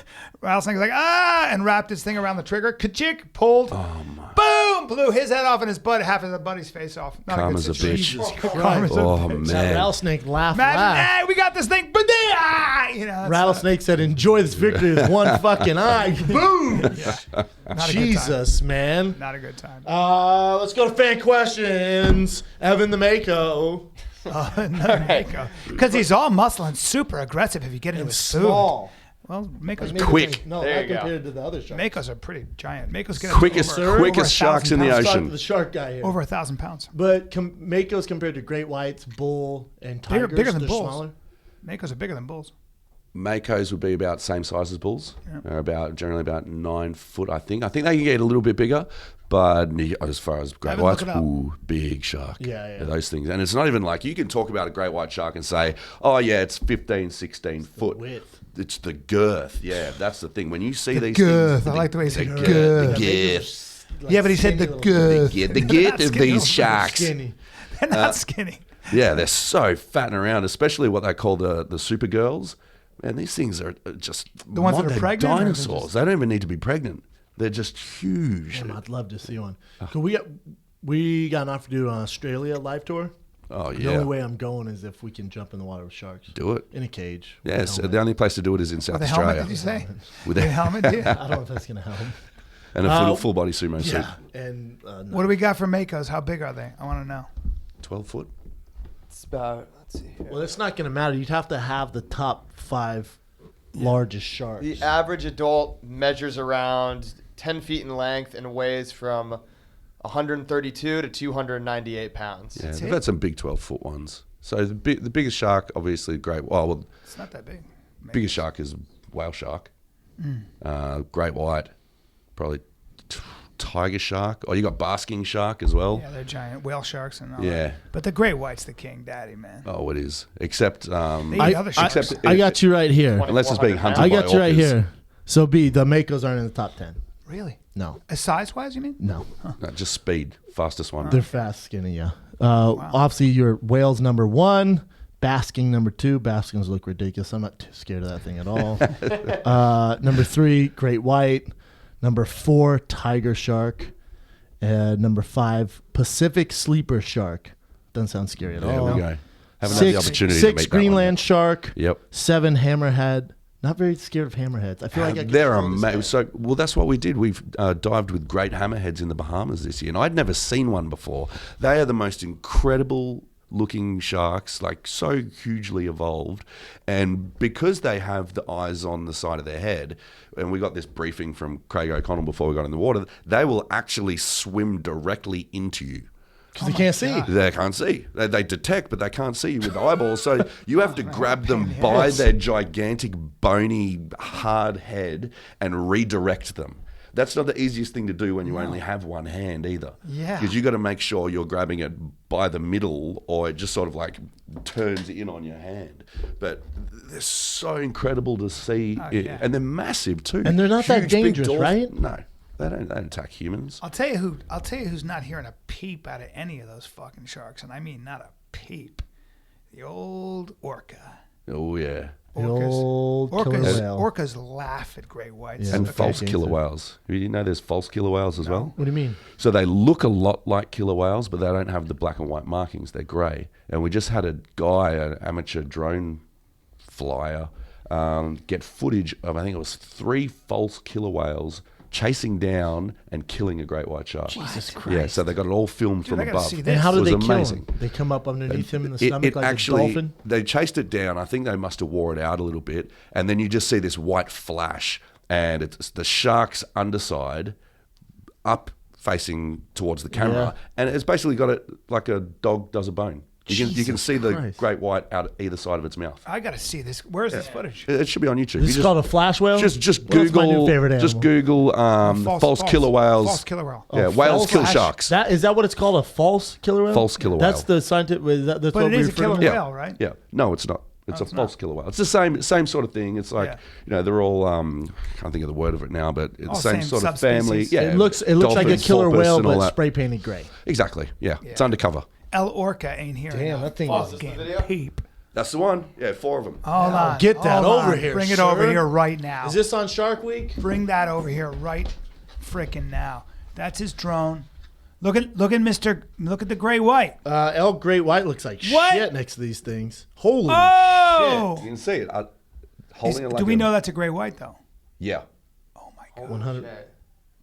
rattlesnake was like, ah, and wrapped his thing around the trigger. Ka-chick, pulled. Boom! Blew his head off and his butt, half of the buddy's face off. Not Karma's a good bitch. situation. Jesus Karma's a Oh, bitch. That man. rattlesnake laugh. Imagine, hey, we got this thing, but you know, it's Rattlesnake said, "Enjoy this victory with one fucking eye." Boom! not a good time. Jesus, man. Not a good time. Let's go to fan questions. Evan the Mako. Because he's all muscle and super aggressive if you get into And his small. food. Well, Mako's Like, Quick. No, There not you go. compared to the other sharks. Mako's are pretty giant. Mako's get Quickest sharks in the Let's talk to ocean. the shark guy here. over 1,000 pounds. But Mako's compared to great whites, bull, and tigers, Bigger than they're bulls. smaller. Mako's are bigger than bulls. Makos would be about same size as bulls. Yeah. They're generally about 9 foot, I think. I think they can get a little bit bigger, but as far as great Haven't whites, looked it up. ooh, big shark. Yeah. Those things. And it's not even like you can talk about a great white shark and say, oh, yeah, it's 15, 16 foot. width. It's the girth. Yeah, that's the thing. When you see these girth. things. I like the way he said girth. girth. The girth. Yeah, but he said the girth. The They're girth not of skinny. these sharks. Skinny. They're not skinny. Yeah, they're so fatting around, especially what they call the super girls. Man, these things are just The ones that are modern pregnant, or they're dinosaurs. just- They don't even need to be pregnant. They're just huge. Damn, I'd love to see one. 'Cause we got an offer to do an Australia live tour. Oh, The yeah. only way I'm going is if we can jump in the water with sharks. Do it. In a cage. with Yes, a helmet. the only place to do it is in South With a helmet, Australia. did you say? With With a a, helmet, yeah. I don't know if that's going to help. and a full body sumo suit. Yeah. And What do we got for Mako's? How big are they? I want to know. 12 foot. It's about, let's see here. well, it's not going to matter. You'd have to have the top 5 largest sharks. The average adult measures around 10 feet in length and weighs from 132 to 298 pounds. Yeah, That's they've it? had some big 12-foot ones. So the biggest shark, obviously, well, It's not that big. biggest shark is whale shark. Great white, probably tiger shark. Oh, you got basking shark as well. Yeah, they're giant whale sharks and all Yeah. that. But the great white's the king daddy, man. Oh, it is. Except They eat other sharks. except I got you right here. unless it's being 2,400 hunted I by got you right orcas. here. So B, the Makos aren't in the top 10. Really? No. Size-wise, you mean? No. No, just speed, fastest one. They're fast, skinny, yeah. Obviously, your whale's number 1, basking number 2. Baskings look ridiculous. I'm not too scared of that thing at all. Number 3, great white. Number 4, tiger shark. Number 5, Pacific sleeper shark. Doesn't sound scary at There all. we go. Haven't had the 6, opportunity to meet 6 that one Greenland yet. shark. Yep. 7 hammerhead. Not very scared of hammerheads. I feel like I could They're kill this guy. amazing. So, well, that's what we did. We've dived with great hammerheads in the Bahamas this year, and I'd never seen one before. They are the most incredible looking sharks, like so hugely evolved. And because they have the eyes on the side of their head, and we got this briefing from Craig O'Connell before we got in the water, they will actually swim directly into you. Because they can't see. They can't see. They detect, but they can't see you with the eyeballs. So you have to grab them by their gigantic, bony, hard head and redirect them. That's not the easiest thing to do when you only have one hand either. Yeah. Because you got to make sure you're grabbing it by the middle, or it just sort of like turns in on your hand. But they're so incredible to see, yeah. and they're massive too. And they're not that Huge, big dangerous, dolphin- right? No, they don't attack humans. I'll tell you who's not hearing a peep out of any of those fucking sharks, and I mean not a peep. The old orca. Oh yeah. The old killer whale. Orcas laugh at great whites. Yeah. And Okay. false killer whales. You know there's false killer whales as well? What do you mean? So they look a lot like killer whales, but they don't have the black and white markings. They're grey. And we just had a guy, an amateur drone flyer, get footage of, I think it was 3 false killer whales chasing down and killing a great white shark. Jesus Christ. Yeah, so they got it all filmed Dude, from I gotta above. see And this. how It did was they kill amazing. him? They come up underneath him in the It stomach like actually, a dolphin? they chased it down. I think they must have wore it out a little bit. And then you just see this white flash, and it's the shark's underside up facing towards the camera. Yeah. And it's basically got it like a dog does a bone. You can Jesus see the Christ. great white out either side of its mouth. I gotta see this. Where's this footage? It should be on YouTube. This is called a flash whale? Just Well, that's my Google. new favorite animal. Just Google false killer whales. False killer whale. Yeah, Oh, whales false kill flash- sharks. Is that what it's called? A false killer whale? False killer That's whale. the scientific. That's But what it we is a refer killer to it? whale, right? Yeah, no, it's not. It's a it's false not. killer whale. It's the same sort of thing. It's like Yeah. they're all can't think of the word of it now, but it's the All same same sort of subspecies. family. Yeah, It looks like a dolphins, killer porpoise, whale, and all but that. spray painted gray. Exactly. Yeah, it's undercover. El Orca ain't here. Damn, that thing Pause is- this Fucking video. peep. That's the one. Yeah, 4 of them. Hold on. get that hold over on. here, Bring it sir. over here right now. Is this on Shark Week? Bring that over here right freaking now. That's his drone. Look at the gray white. El Great White looks like What? shit next to these things. Holy Oh! You can see it. Holding it like Do we a- know that's a gray white though? Yeah. Oh my god, 100.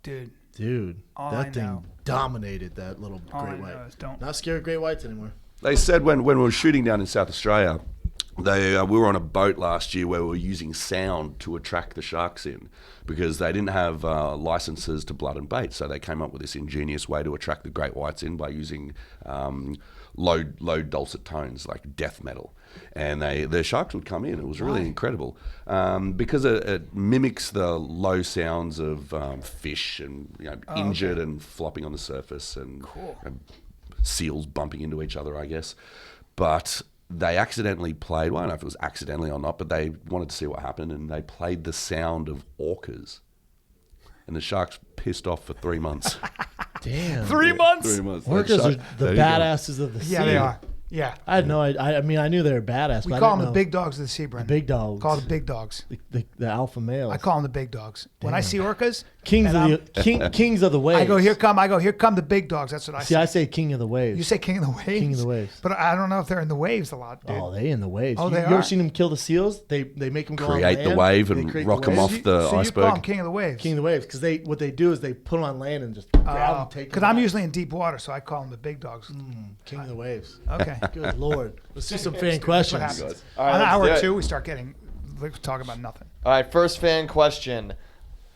dude. Dude, All I that thing know. dominated that little All I Great know White. is don't. Not scared of Great Whites anymore. They said when we were shooting down in South Australia, we were on a boat last year where we were using sound to attract the sharks in because they didn't have licenses to blood and bait. So they came up with this ingenious way to attract the great whites in by using low dulcet tones like death metal. And the sharks would come in. It was really incredible because it mimics the low sounds of fish and injured and flopping on the surface and seals bumping into each other, I guess. But they accidentally played, well, I don't know if it was accidentally or not, but they wanted to see what happened, and they played the sound of orcas. And the sharks pissed off for 3 months. Damn. 3 months? 3 months. Orcas are the badasses of the sea. Yeah, they are. Yeah. I had no idea. I mean, I knew they were badass. We but call I didn't them the know. big dogs of the sea, Brendan. The big dogs. Call them big dogs. The alpha males. I call them the big dogs. When I see orcas, kings and of the kings of the waves. I go, here come the big dogs. That's what I See, say. I say king of the waves. You say king of the waves? King of the waves. But I don't know if they're in the waves a lot, dude. Oh, they in the waves. Oh, you they ever are? seen them kill the seals? They make them go on Create the land. wave They and create rock the them waves. off the so you iceberg. call them king of the waves. King of the waves, because what they do is they put them on land and just grab them, take them. Because I'm back. usually in deep water, so I call them the big dogs. King of the waves. Okay. Good lord. Let's do some fan What questions. happens? All right, On let's do hour it. 2, we start getting talking about nothing. All right, first fan question.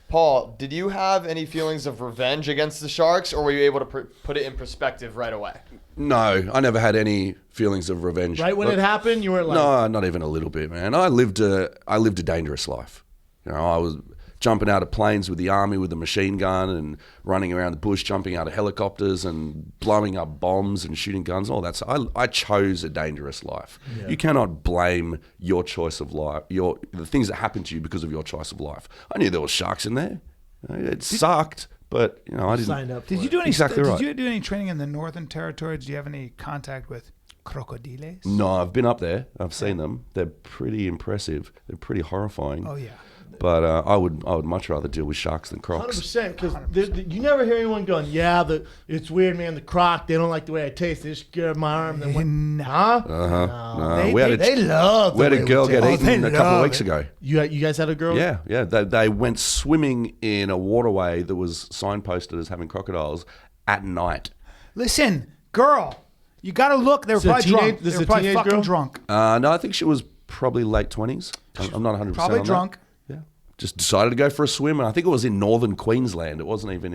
Paul, did you have any feelings of revenge against the Sharks, or were you able to put it in perspective right away? No, I never had any feelings of revenge. Right when it happened, you weren't like, No, not even a little bit, man. I lived a dangerous life. I was jumping out of planes with the army with a machine gun and running around the bush, jumping out of helicopters and blowing up bombs and shooting guns, all that. So I chose a dangerous life. Yeah. You cannot blame your choice of life, the things that happened to you because of your choice of life. I knew there were sharks in there. It sucked, but I didn't. signed up for Did you it. do any? Exactly right. Did you do any training in the Northern Territory? Did you have any contact with crocodiles? No, I've been up there. I've seen them. They're pretty impressive. They're pretty horrifying. Oh yeah. But I would much rather deal with sharks than crocs. 100%, because you never hear anyone going, yeah, it's weird, man, the croc, they don't like the way I taste. They just grab my arm. Then went, Nah. No, They love. we had the a way girl get taste. eaten They a couple of love weeks it. ago. you guys had a girl? Yeah. They went swimming in a waterway that was signposted as having crocodiles at night. Listen, girl, you got to look. They were Is it a probably drunk. this They is were a probably teenage fucking girl? drunk. No, I think she was probably late 20s. I'm not 100% Probably on drunk. That. Yeah. Just decided to go for a swim, and I think it was in northern Queensland. It wasn't even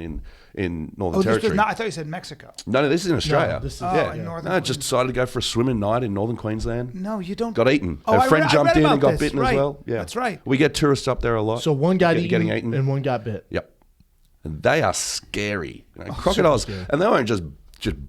in Northern Oh, this Territory. was not. I thought you said Mexico. No, this is in Australia. this is- yeah. in northern No, just decided to go for a swimming night in northern Queensland. No, you don't. Got eaten. Oh, Her friend I jumped read in about and got this. bitten Right. as well. Yeah, That's right. We get tourists up there a lot. So one got getting eaten and one got bit. Yep. And they are scary. Crocodiles, super scary. and they won't just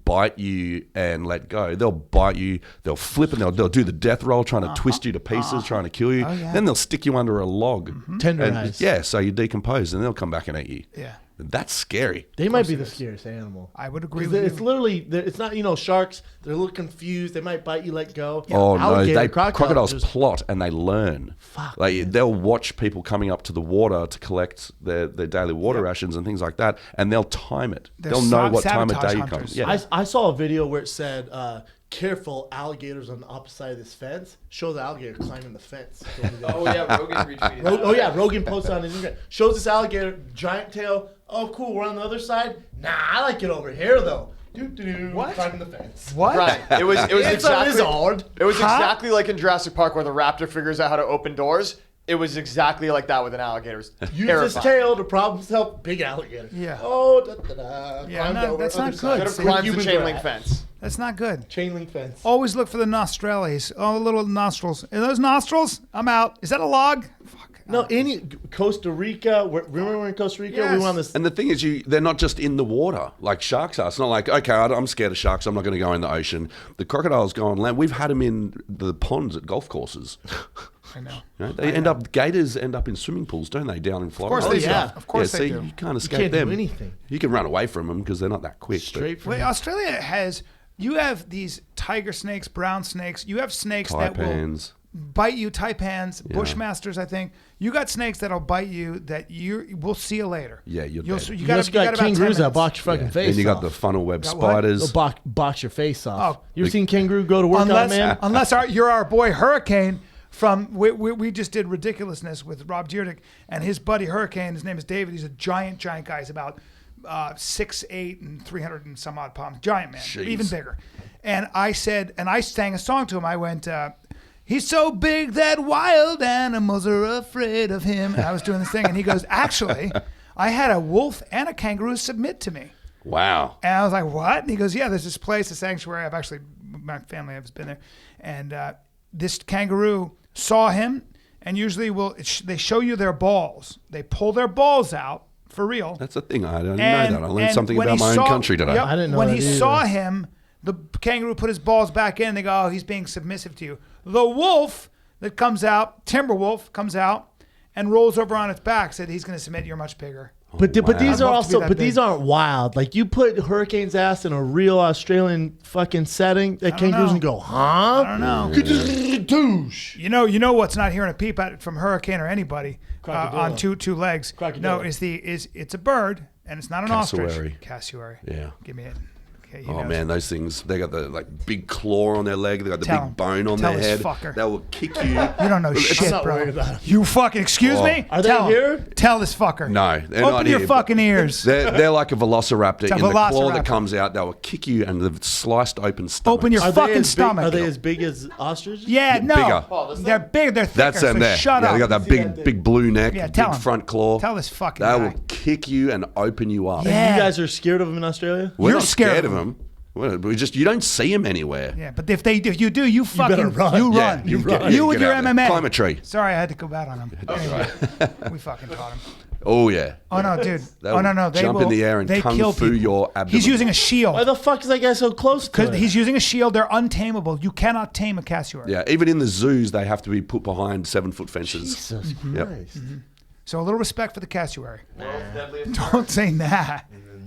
bite you and let go. They'll bite you, they'll flip and they'll do the death roll, trying to twist you to pieces, trying to kill you. Oh, yeah. Then they'll stick you under a log. Tenderize. Yeah, so you decompose and they'll come back and eat you. Yeah, That's scary. They might be the scariest animal. I would agree 'Cause with it's you. literally, it's not, sharks, they're a little confused. They might bite you, let go. Oh no! Alligator, Crocodiles just- plot and they learn. Fuck, Like they'll watch people coming up to the water to collect their daily water rations and things like that, and they'll time it. They're They'll know what time of sabotage day you come. hunters. Yeah. I saw a video where it said, careful, alligators on the opposite side of this fence. Show the alligator climbing the fence. Oh yeah, Rogan retweeted that. Rogan posted on his Instagram. Shows this alligator, giant tail. Oh, cool, we're on the other side. Nah, I like it over here, though. What? Climbing the fence. What? Right. It was It's a exactly. lizard. It was Huh? exactly like in Jurassic Park where the raptor figures out how to open doors. It was exactly like that with an alligator. It was Use his terrifying. tail to problem solve. Big alligator. Yeah. Oh, da-da-da. Yeah, Climbs no, over, that's other not side. good. Could have See, climbed the Humans chain are link at. fence. That's not good. Chain link fence. Always look for the nostrils. Oh, little nostrils. Are those nostrils? I'm out. Is that a log? Fuck. No, Costa Rica. Remember we're in Costa Rica? Yes. We were on this. And the thing is, they're not just in the water like sharks are. It's not like, okay, I'm scared of sharks, I'm not going to go in the ocean. The crocodiles go on land. We've had them in the ponds at golf courses. I know. Gators end up in swimming pools, don't they, down in Florida? course they do. Of course yeah, they so do. you can't You escape can't do them. anything. You can run away from them because they're not that quick. Straight from Wait, Australia has. You have these tiger snakes, brown snakes. You have snakes that will Taipans. bite you. Taipans, bushmasters. I think you got snakes that'll bite you. We'll see you later. Yeah, you're You'll, dead. you You got just got about 10 kangaroos that minutes. box your fucking Yeah. face And you off. got the funnel web Got what? spiders. They'll box your face off. Oh. You ever seen kangaroo go to work on Unless, man? unless you're our boy Hurricane from we just did Ridiculousness with Rob Dyrdek and his buddy Hurricane. His name is David. He's a giant guy. He's about 6'8" and 300 and some odd pounds. Giant man, Jeez. even bigger. And I sang a song to him. I went, he's so big that wild animals are afraid of him. And I was doing this thing, and he goes, actually, I had a wolf and a kangaroo submit to me. Wow. And I was like, what? And he goes, yeah, there's this place, a sanctuary. My family has been there. And this kangaroo saw him, and usually they show you their balls. They pull their balls out for real. That's a thing. I didn't know that. I learned something when about my own country today. Yep, I didn't know when that he either. saw him, the kangaroo put his balls back in. And they go, oh, he's being submissive to you. The wolf that comes out, timber wolf, comes out and rolls over on its back, said he's going to submit. You're much bigger. But these I'd are love to be also, that but big. these aren't wild. Like you put Hurricane's ass in a real Australian fucking setting, that kangaroo's know. gonna go, huh? I don't know. Douche. You know what's not hearing a peep at it from Hurricane or anybody Crocodile. on two legs. Crocodile. No, it's a bird, and it's not an ostrich. Cassowary. Yeah. Give me it. Okay, Oh man, those things, they got the big claw on their leg, they got the Tell big him. bone on Tell their this head. fucker. They will kick you. You don't know shit, not bro. worried about him. You fucking excuse Oh. me? Are they Tell him. here? Tell this fucker. No, they're Open not your here, fucking ears. They're like a velociraptor. It's a In the claw velociraptor. that comes out, they will kick you and the sliced open stomach. Open your Are fucking they as stomach. Big, are they as big as ostriches? Yeah, no. bigger. Oh, that's They're big. They're thicker. That's them so there. Shut yeah, up. they got that See big, that big blue neck, Yeah, big tell him. front claw. Tell this fucking They guy. will kick you and open you up. Yeah. You guys are scared of them in Australia? We're You're not scared scared of of them. You don't see them anywhere. Yeah, but if you do, you fucking better run. you Yeah, run. you get- You yeah, with get your out there. MMA. Climb a tree. Sorry, I had to go out on him. Anyway, we fucking caught him. Oh yeah. Oh no, dude. They Oh no, will no. They jump will, in the air and they kung kill fu people. your abdomen. He's using a Why shield. the fuck is that guy so close to Because it? he's using a shield. They're untamable. You cannot tame a cassowary. Yeah, even in the zoos, they have to be put behind 7-foot fences. Jesus Yep. Christ. So a little respect for the cassowary. World's deadliest Don't say that,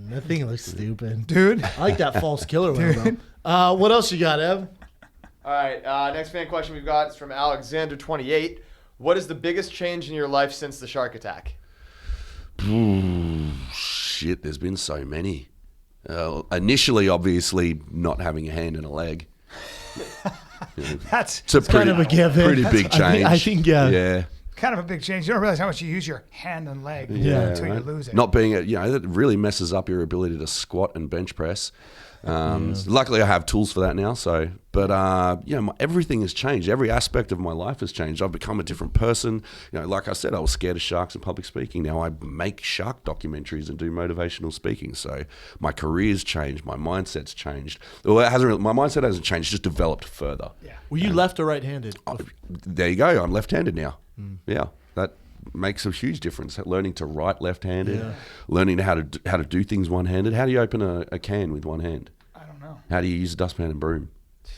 That thing looks stupid. dude. I like that false killer one, though. What else you got, Ev? All right, next fan question we've got is from Alexander28. What is the biggest change in your life since the shark attack? Shit, there's been so many. Initially, obviously, not having a hand and a leg. That's It's a Kind of a given. pretty big change. I think yeah. Yeah. kind of a big change. You don't realize how much you use your hand and leg until you right. lose it. Not being that really messes up your ability to squat and bench press. Luckily, I have tools for that now. Everything has changed. Every aspect of my life has changed. I've become a different person. Like I said, I was scared of sharks and public speaking. Now I make shark documentaries and do motivational speaking. So my career's changed. My mindset's changed. Well, it hasn't really, my mindset hasn't changed. It's just developed further. Yeah. Were you left or right-handed? There you go. I'm left-handed now. Yeah, that makes a huge difference. Learning to write left-handed, learning how to do things one-handed. How do you open a can with one hand? I don't know. How do you use a dustpan and broom?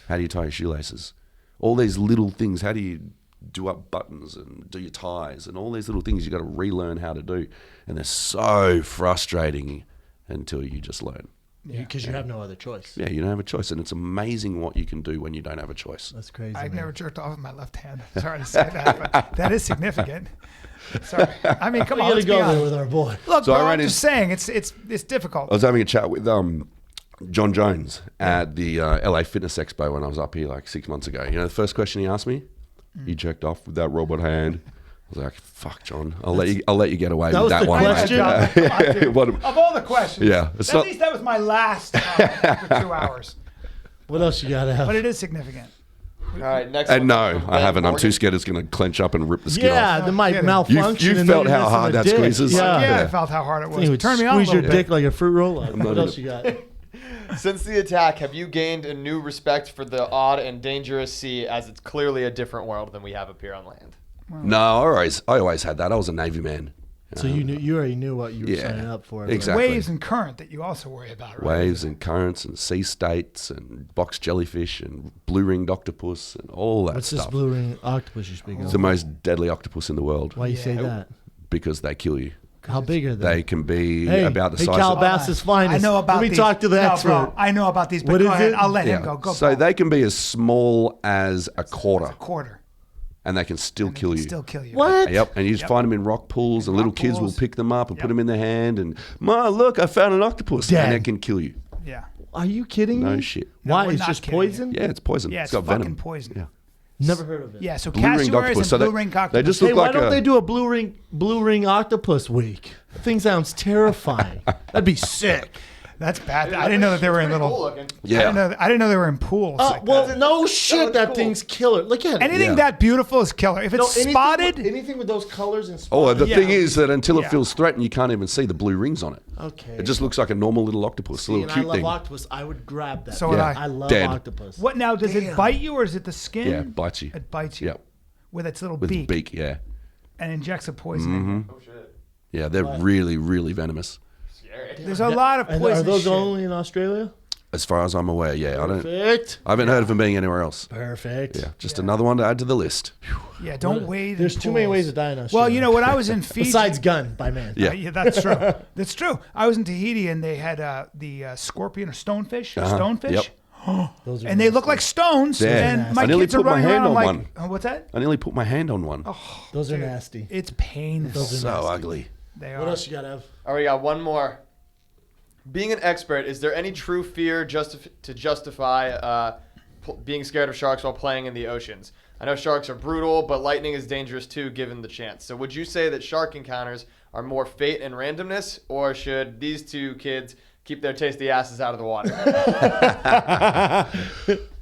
How do you tie your shoelaces? All these little things. How do you do up buttons and do your ties and all these little things you got to relearn how to do, and they're so frustrating until you just learn. Because you have no other choice. Yeah, you don't have a choice, and it's amazing what you can do when you don't have a choice. That's crazy. I've man. never jerked off with my left hand. Sorry to say that, but that is significant. Sorry. I mean, come We on, gotta let's be go there honest. with our boy. Look, So I bro, ran I'm just saying, it's difficult. I was having a chat with John Jones at the LA Fitness Expo when I was up here like 6 months ago. The first question he asked me, "You jerked off with that robot hand?" I was like, "Fuck, John, I'll let you get away That with was that the one." question? mate." Come on, dude. What- Of all the questions, Yeah, it's at not- least that was my last after 2 hours. What else you got to have? But it is significant. All right, next And one no, comes from I Ben haven't. I'm Morgan. too scared it's going to clench up and rip the skin Yeah, off. that might kidding. malfunction. You and then felt you're how missing hard a that dick. squeezes? Yeah. Yeah, I Yeah. felt how hard it Thing was. would Turn me on a squeeze little your bit. dick like a fruit roll. What not else even- you got? Since the attack, have you gained a new respect for the odd and dangerous sea, as it's clearly a different world than we have up here on land? No, I always had that. I was a Navy man. So you already knew what you were Yeah, signing up for. exactly. Waves and current that you also worry about, right? Waves and currents and sea states and box jellyfish and blue-ringed octopus and all that What's stuff. this blue ring octopus you speak It's of? the most deadly octopus in the world Why you say that? because they kill you. How big are they? They can be Hey, about the hey, size Calabasas finest. I know about Let me these. talk to the no, expert. Bro, I know about these, but What go is ahead. it? I'll let yeah. him go. Go. So Paul. they can be as small as a quarter, quarter. and they can still And they kill can you. Still kill you. What? Yep, and you just find them in rock pools, and In little rock kids will pools. pick them up and Yep. put them in their hand, and Ma, look, I found an octopus, Dead. and it can kill you. Yeah. Are you kidding No me? shit. No, Why? we're It's not just kidding you. poison? Yeah, it's poison. Yeah, it's got fucking venom. poison. Yeah. Never heard of it. Yeah. So Blue-ringed cassowaries octopus. and So they- blue ring they octopus. just Hey, look why like don't a- they do a blue ring octopus week? Thing sounds terrifying. That'd be sick. That's bad. I didn't know that they were in little. Cool looking. Yeah. I didn't know they were in pools. Like Well, that. no shit, was that cool. thing's killer. Look at it. Anything Yeah. that beautiful is killer. If it's spotted, anything with those colors and Oh, spots. the Yeah. thing is that until Yeah. it feels threatened, you can't even see the blue rings on it. Okay. It just looks like a normal little octopus, See, a little and cute I love thing. octopus. I would grab that. So would Yeah. I. I love Dead. octopus. what now? Does it bite you or is it the skin? Yeah, it bites you. It bites you. Yep. With its little With beak, the beak, yeah. and injects a poison. in you. Oh shit. Yeah, they're really, really venomous. Scary. There's a lot of And poison. are those shit. only in Australia? As far as I'm aware, yeah. Perfect. I haven't heard of them being anywhere else. Perfect. Yeah, just another one to add to the list. Yeah, don't wade. There's in too many pools. ways to die in Australia. Well, you know, when I was in Fiji, Besides gun by man. Yeah. yeah, that's true. That's true. I was in Tahiti and they had the scorpion or stonefish. Stonefish. Yep. Those are And they look like stones. Yeah. And my I nearly kids are put my running hand around on like, one. what's that? I nearly put my hand on one. Those are Dude, nasty. It's painful. Those are So nasty. ugly. They What are. else you got, Ev? All right, we got one more. Being an expert, is there any true fear to justify being scared of sharks while playing in the oceans? I know sharks are brutal, but lightning is dangerous too, given the chance. So would you say that shark encounters are more fate and randomness, or should these two kids keep their tasty asses out of the water?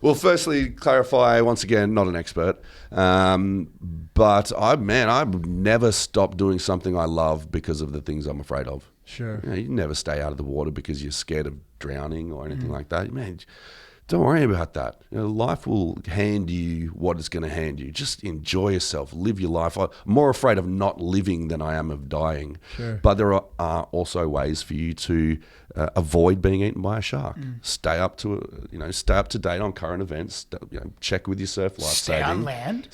Well, firstly, clarify once again, not an expert, but I've never stopped doing something I love because of the things I'm afraid of. Sure. You never stay out of the water because you're scared of drowning or anything like that. Man, don't worry about that. Life will hand you what it's going to hand you. Just enjoy yourself, live your life. I'm more afraid of not living than I am of dying. Sure. But there are also ways for you to avoid being eaten by a shark. Stay up to date on current events. Check with your surf life Stay on saving. land.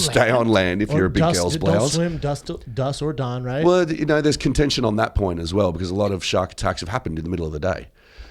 Stay on land if you're a big girl's Don't blouse. swim dusk or dawn, right? Well, there's contention on that point as well because a lot of shark attacks have happened in the middle of the day.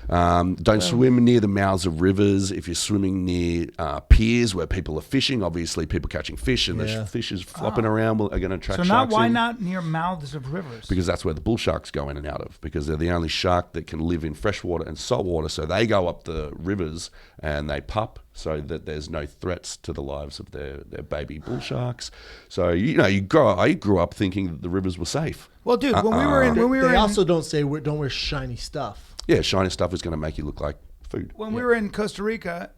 Don't swim near the mouths of rivers. If you're swimming near piers where people are fishing, obviously people catching fish and the fish is flopping around are going to attract So sharks why in. not near mouths of rivers? Because that's where the bull sharks go in and out of, because they're the only shark that can live in freshwater and saltwater. So they go up the rivers and they pup so that there's no threats to the lives of their baby bull sharks. So I grew up thinking that the rivers were safe. Well, dude, when we were they in also don't say don't wear shiny stuff. Yeah, shiny stuff is going to make you look like food. When we were in Costa Rica,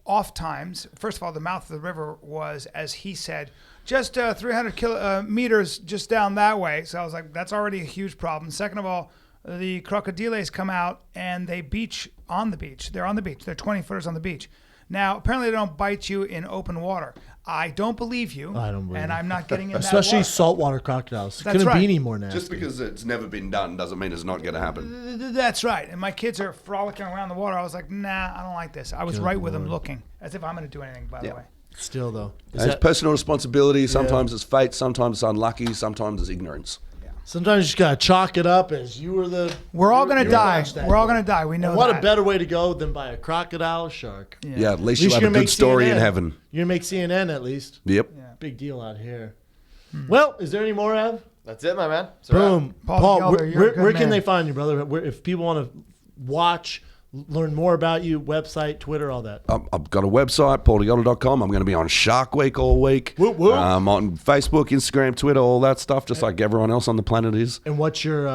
off times, first of all, the mouth of the river was, as he said, just 300 meters just down that way. So I was like, that's already a huge problem. Second of all, the crocodiles come out and they beach on the beach. They're on the beach. They're 20 footers on the beach. Now, apparently they don't bite you in open water. I don't believe you. I don't believe and you. I'm not getting in Especially that saltwater crocodiles. That's Couldn't right. be any more nasty. Just because it's never been done doesn't mean it's not going to happen. water. That's right. And my kids are frolicking around the water. I was like, nah, I don't like this. I was right with them looking, as if I'm going to do anything, by the way. Still, though. It's personal responsibility. Sometimes it's fate. Sometimes it's unlucky. Sometimes it's ignorance. Sometimes you just got to chalk it up as you were the... We're all going to die. watch that We're all game. going to die. We know And what that. a better way to go than by a crocodile shark. Yeah, at least At you'll least have you're a gonna good story in CNN. heaven. You're going to make CNN at least. Yep. Big deal out here. Well, is there any more, Ev? That's it, my man. It's a wrap. Boom. Paul Paul, de Gelder, you're a good where can man. they find you, brother? If people want to watch, learn more about you, website, Twitter, all that. I've got a website, pauldegelder.com. I'm going to be on Shark Week all week. Whoop, whoop. On Facebook, Instagram, Twitter, all that stuff, just like everyone else on the planet is. And what's your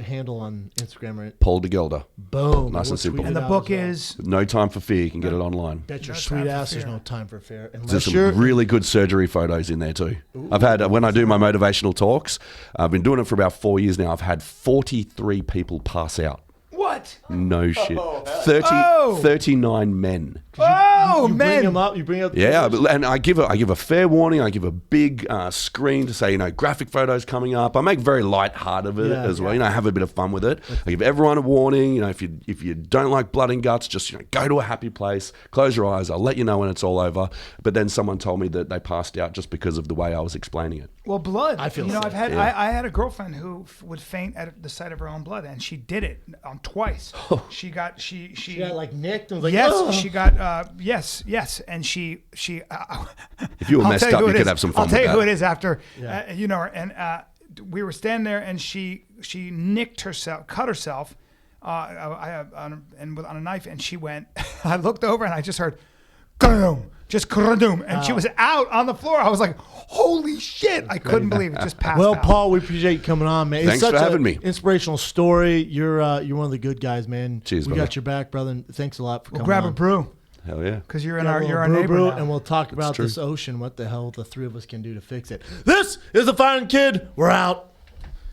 handle on Instagram, right? Paul de Gelder. Boom. Nice and We'll simple. tweet And it the out book as well. is No time for fear. You can get it online. Bet your No sweet time for ass there's fear. no time for fear. There's Unless some you're... really good surgery photos in there too. I've had, when I do my motivational talks, I've been doing it for about 4 years now. I've had 43 people pass out. what? No shit. Oh. 39 men. Oh, you man. bring them up. You bring up. The Yeah, pictures. and I give a fair warning. I give a big screen to say, graphic photos coming up. I make very light-hearted of it Yeah. as well. I have a bit of fun with it. I give everyone a warning. If you don't like blood and guts, just go to a happy place, close your eyes. I'll let you know when it's all over. But then someone told me that they passed out just because of the way I was explaining it. Well, blood. I feel I've sick. had I had a girlfriend who would faint at the sight of her own blood, and she did it twice. She got she got like nicked and was like, yes, "Ugh." she got yes, and she. If you were I'll messed tell you up, who you it could is. have some fun I'll tell with you who that. it is after Yeah. we were standing there, and she nicked herself, cut herself, on a knife, and she went. I looked over, and I just heard. just kradoom, and she was out on the floor. I was like, holy shit! I couldn't believe it. Just passed Well, out. Paul, we appreciate you coming on, man. Thanks It's such for having an me. inspirational story. You're one of the good guys, man. Cheers, we brother. got your back, brother. And thanks a lot for We'll coming grab on. a brew Hell yeah. because you're Yeah, you're our brew, neighbor now. and we'll talk about true. this ocean. What the hell the three of us can do to fix it. This is the Fine Kid. We're out.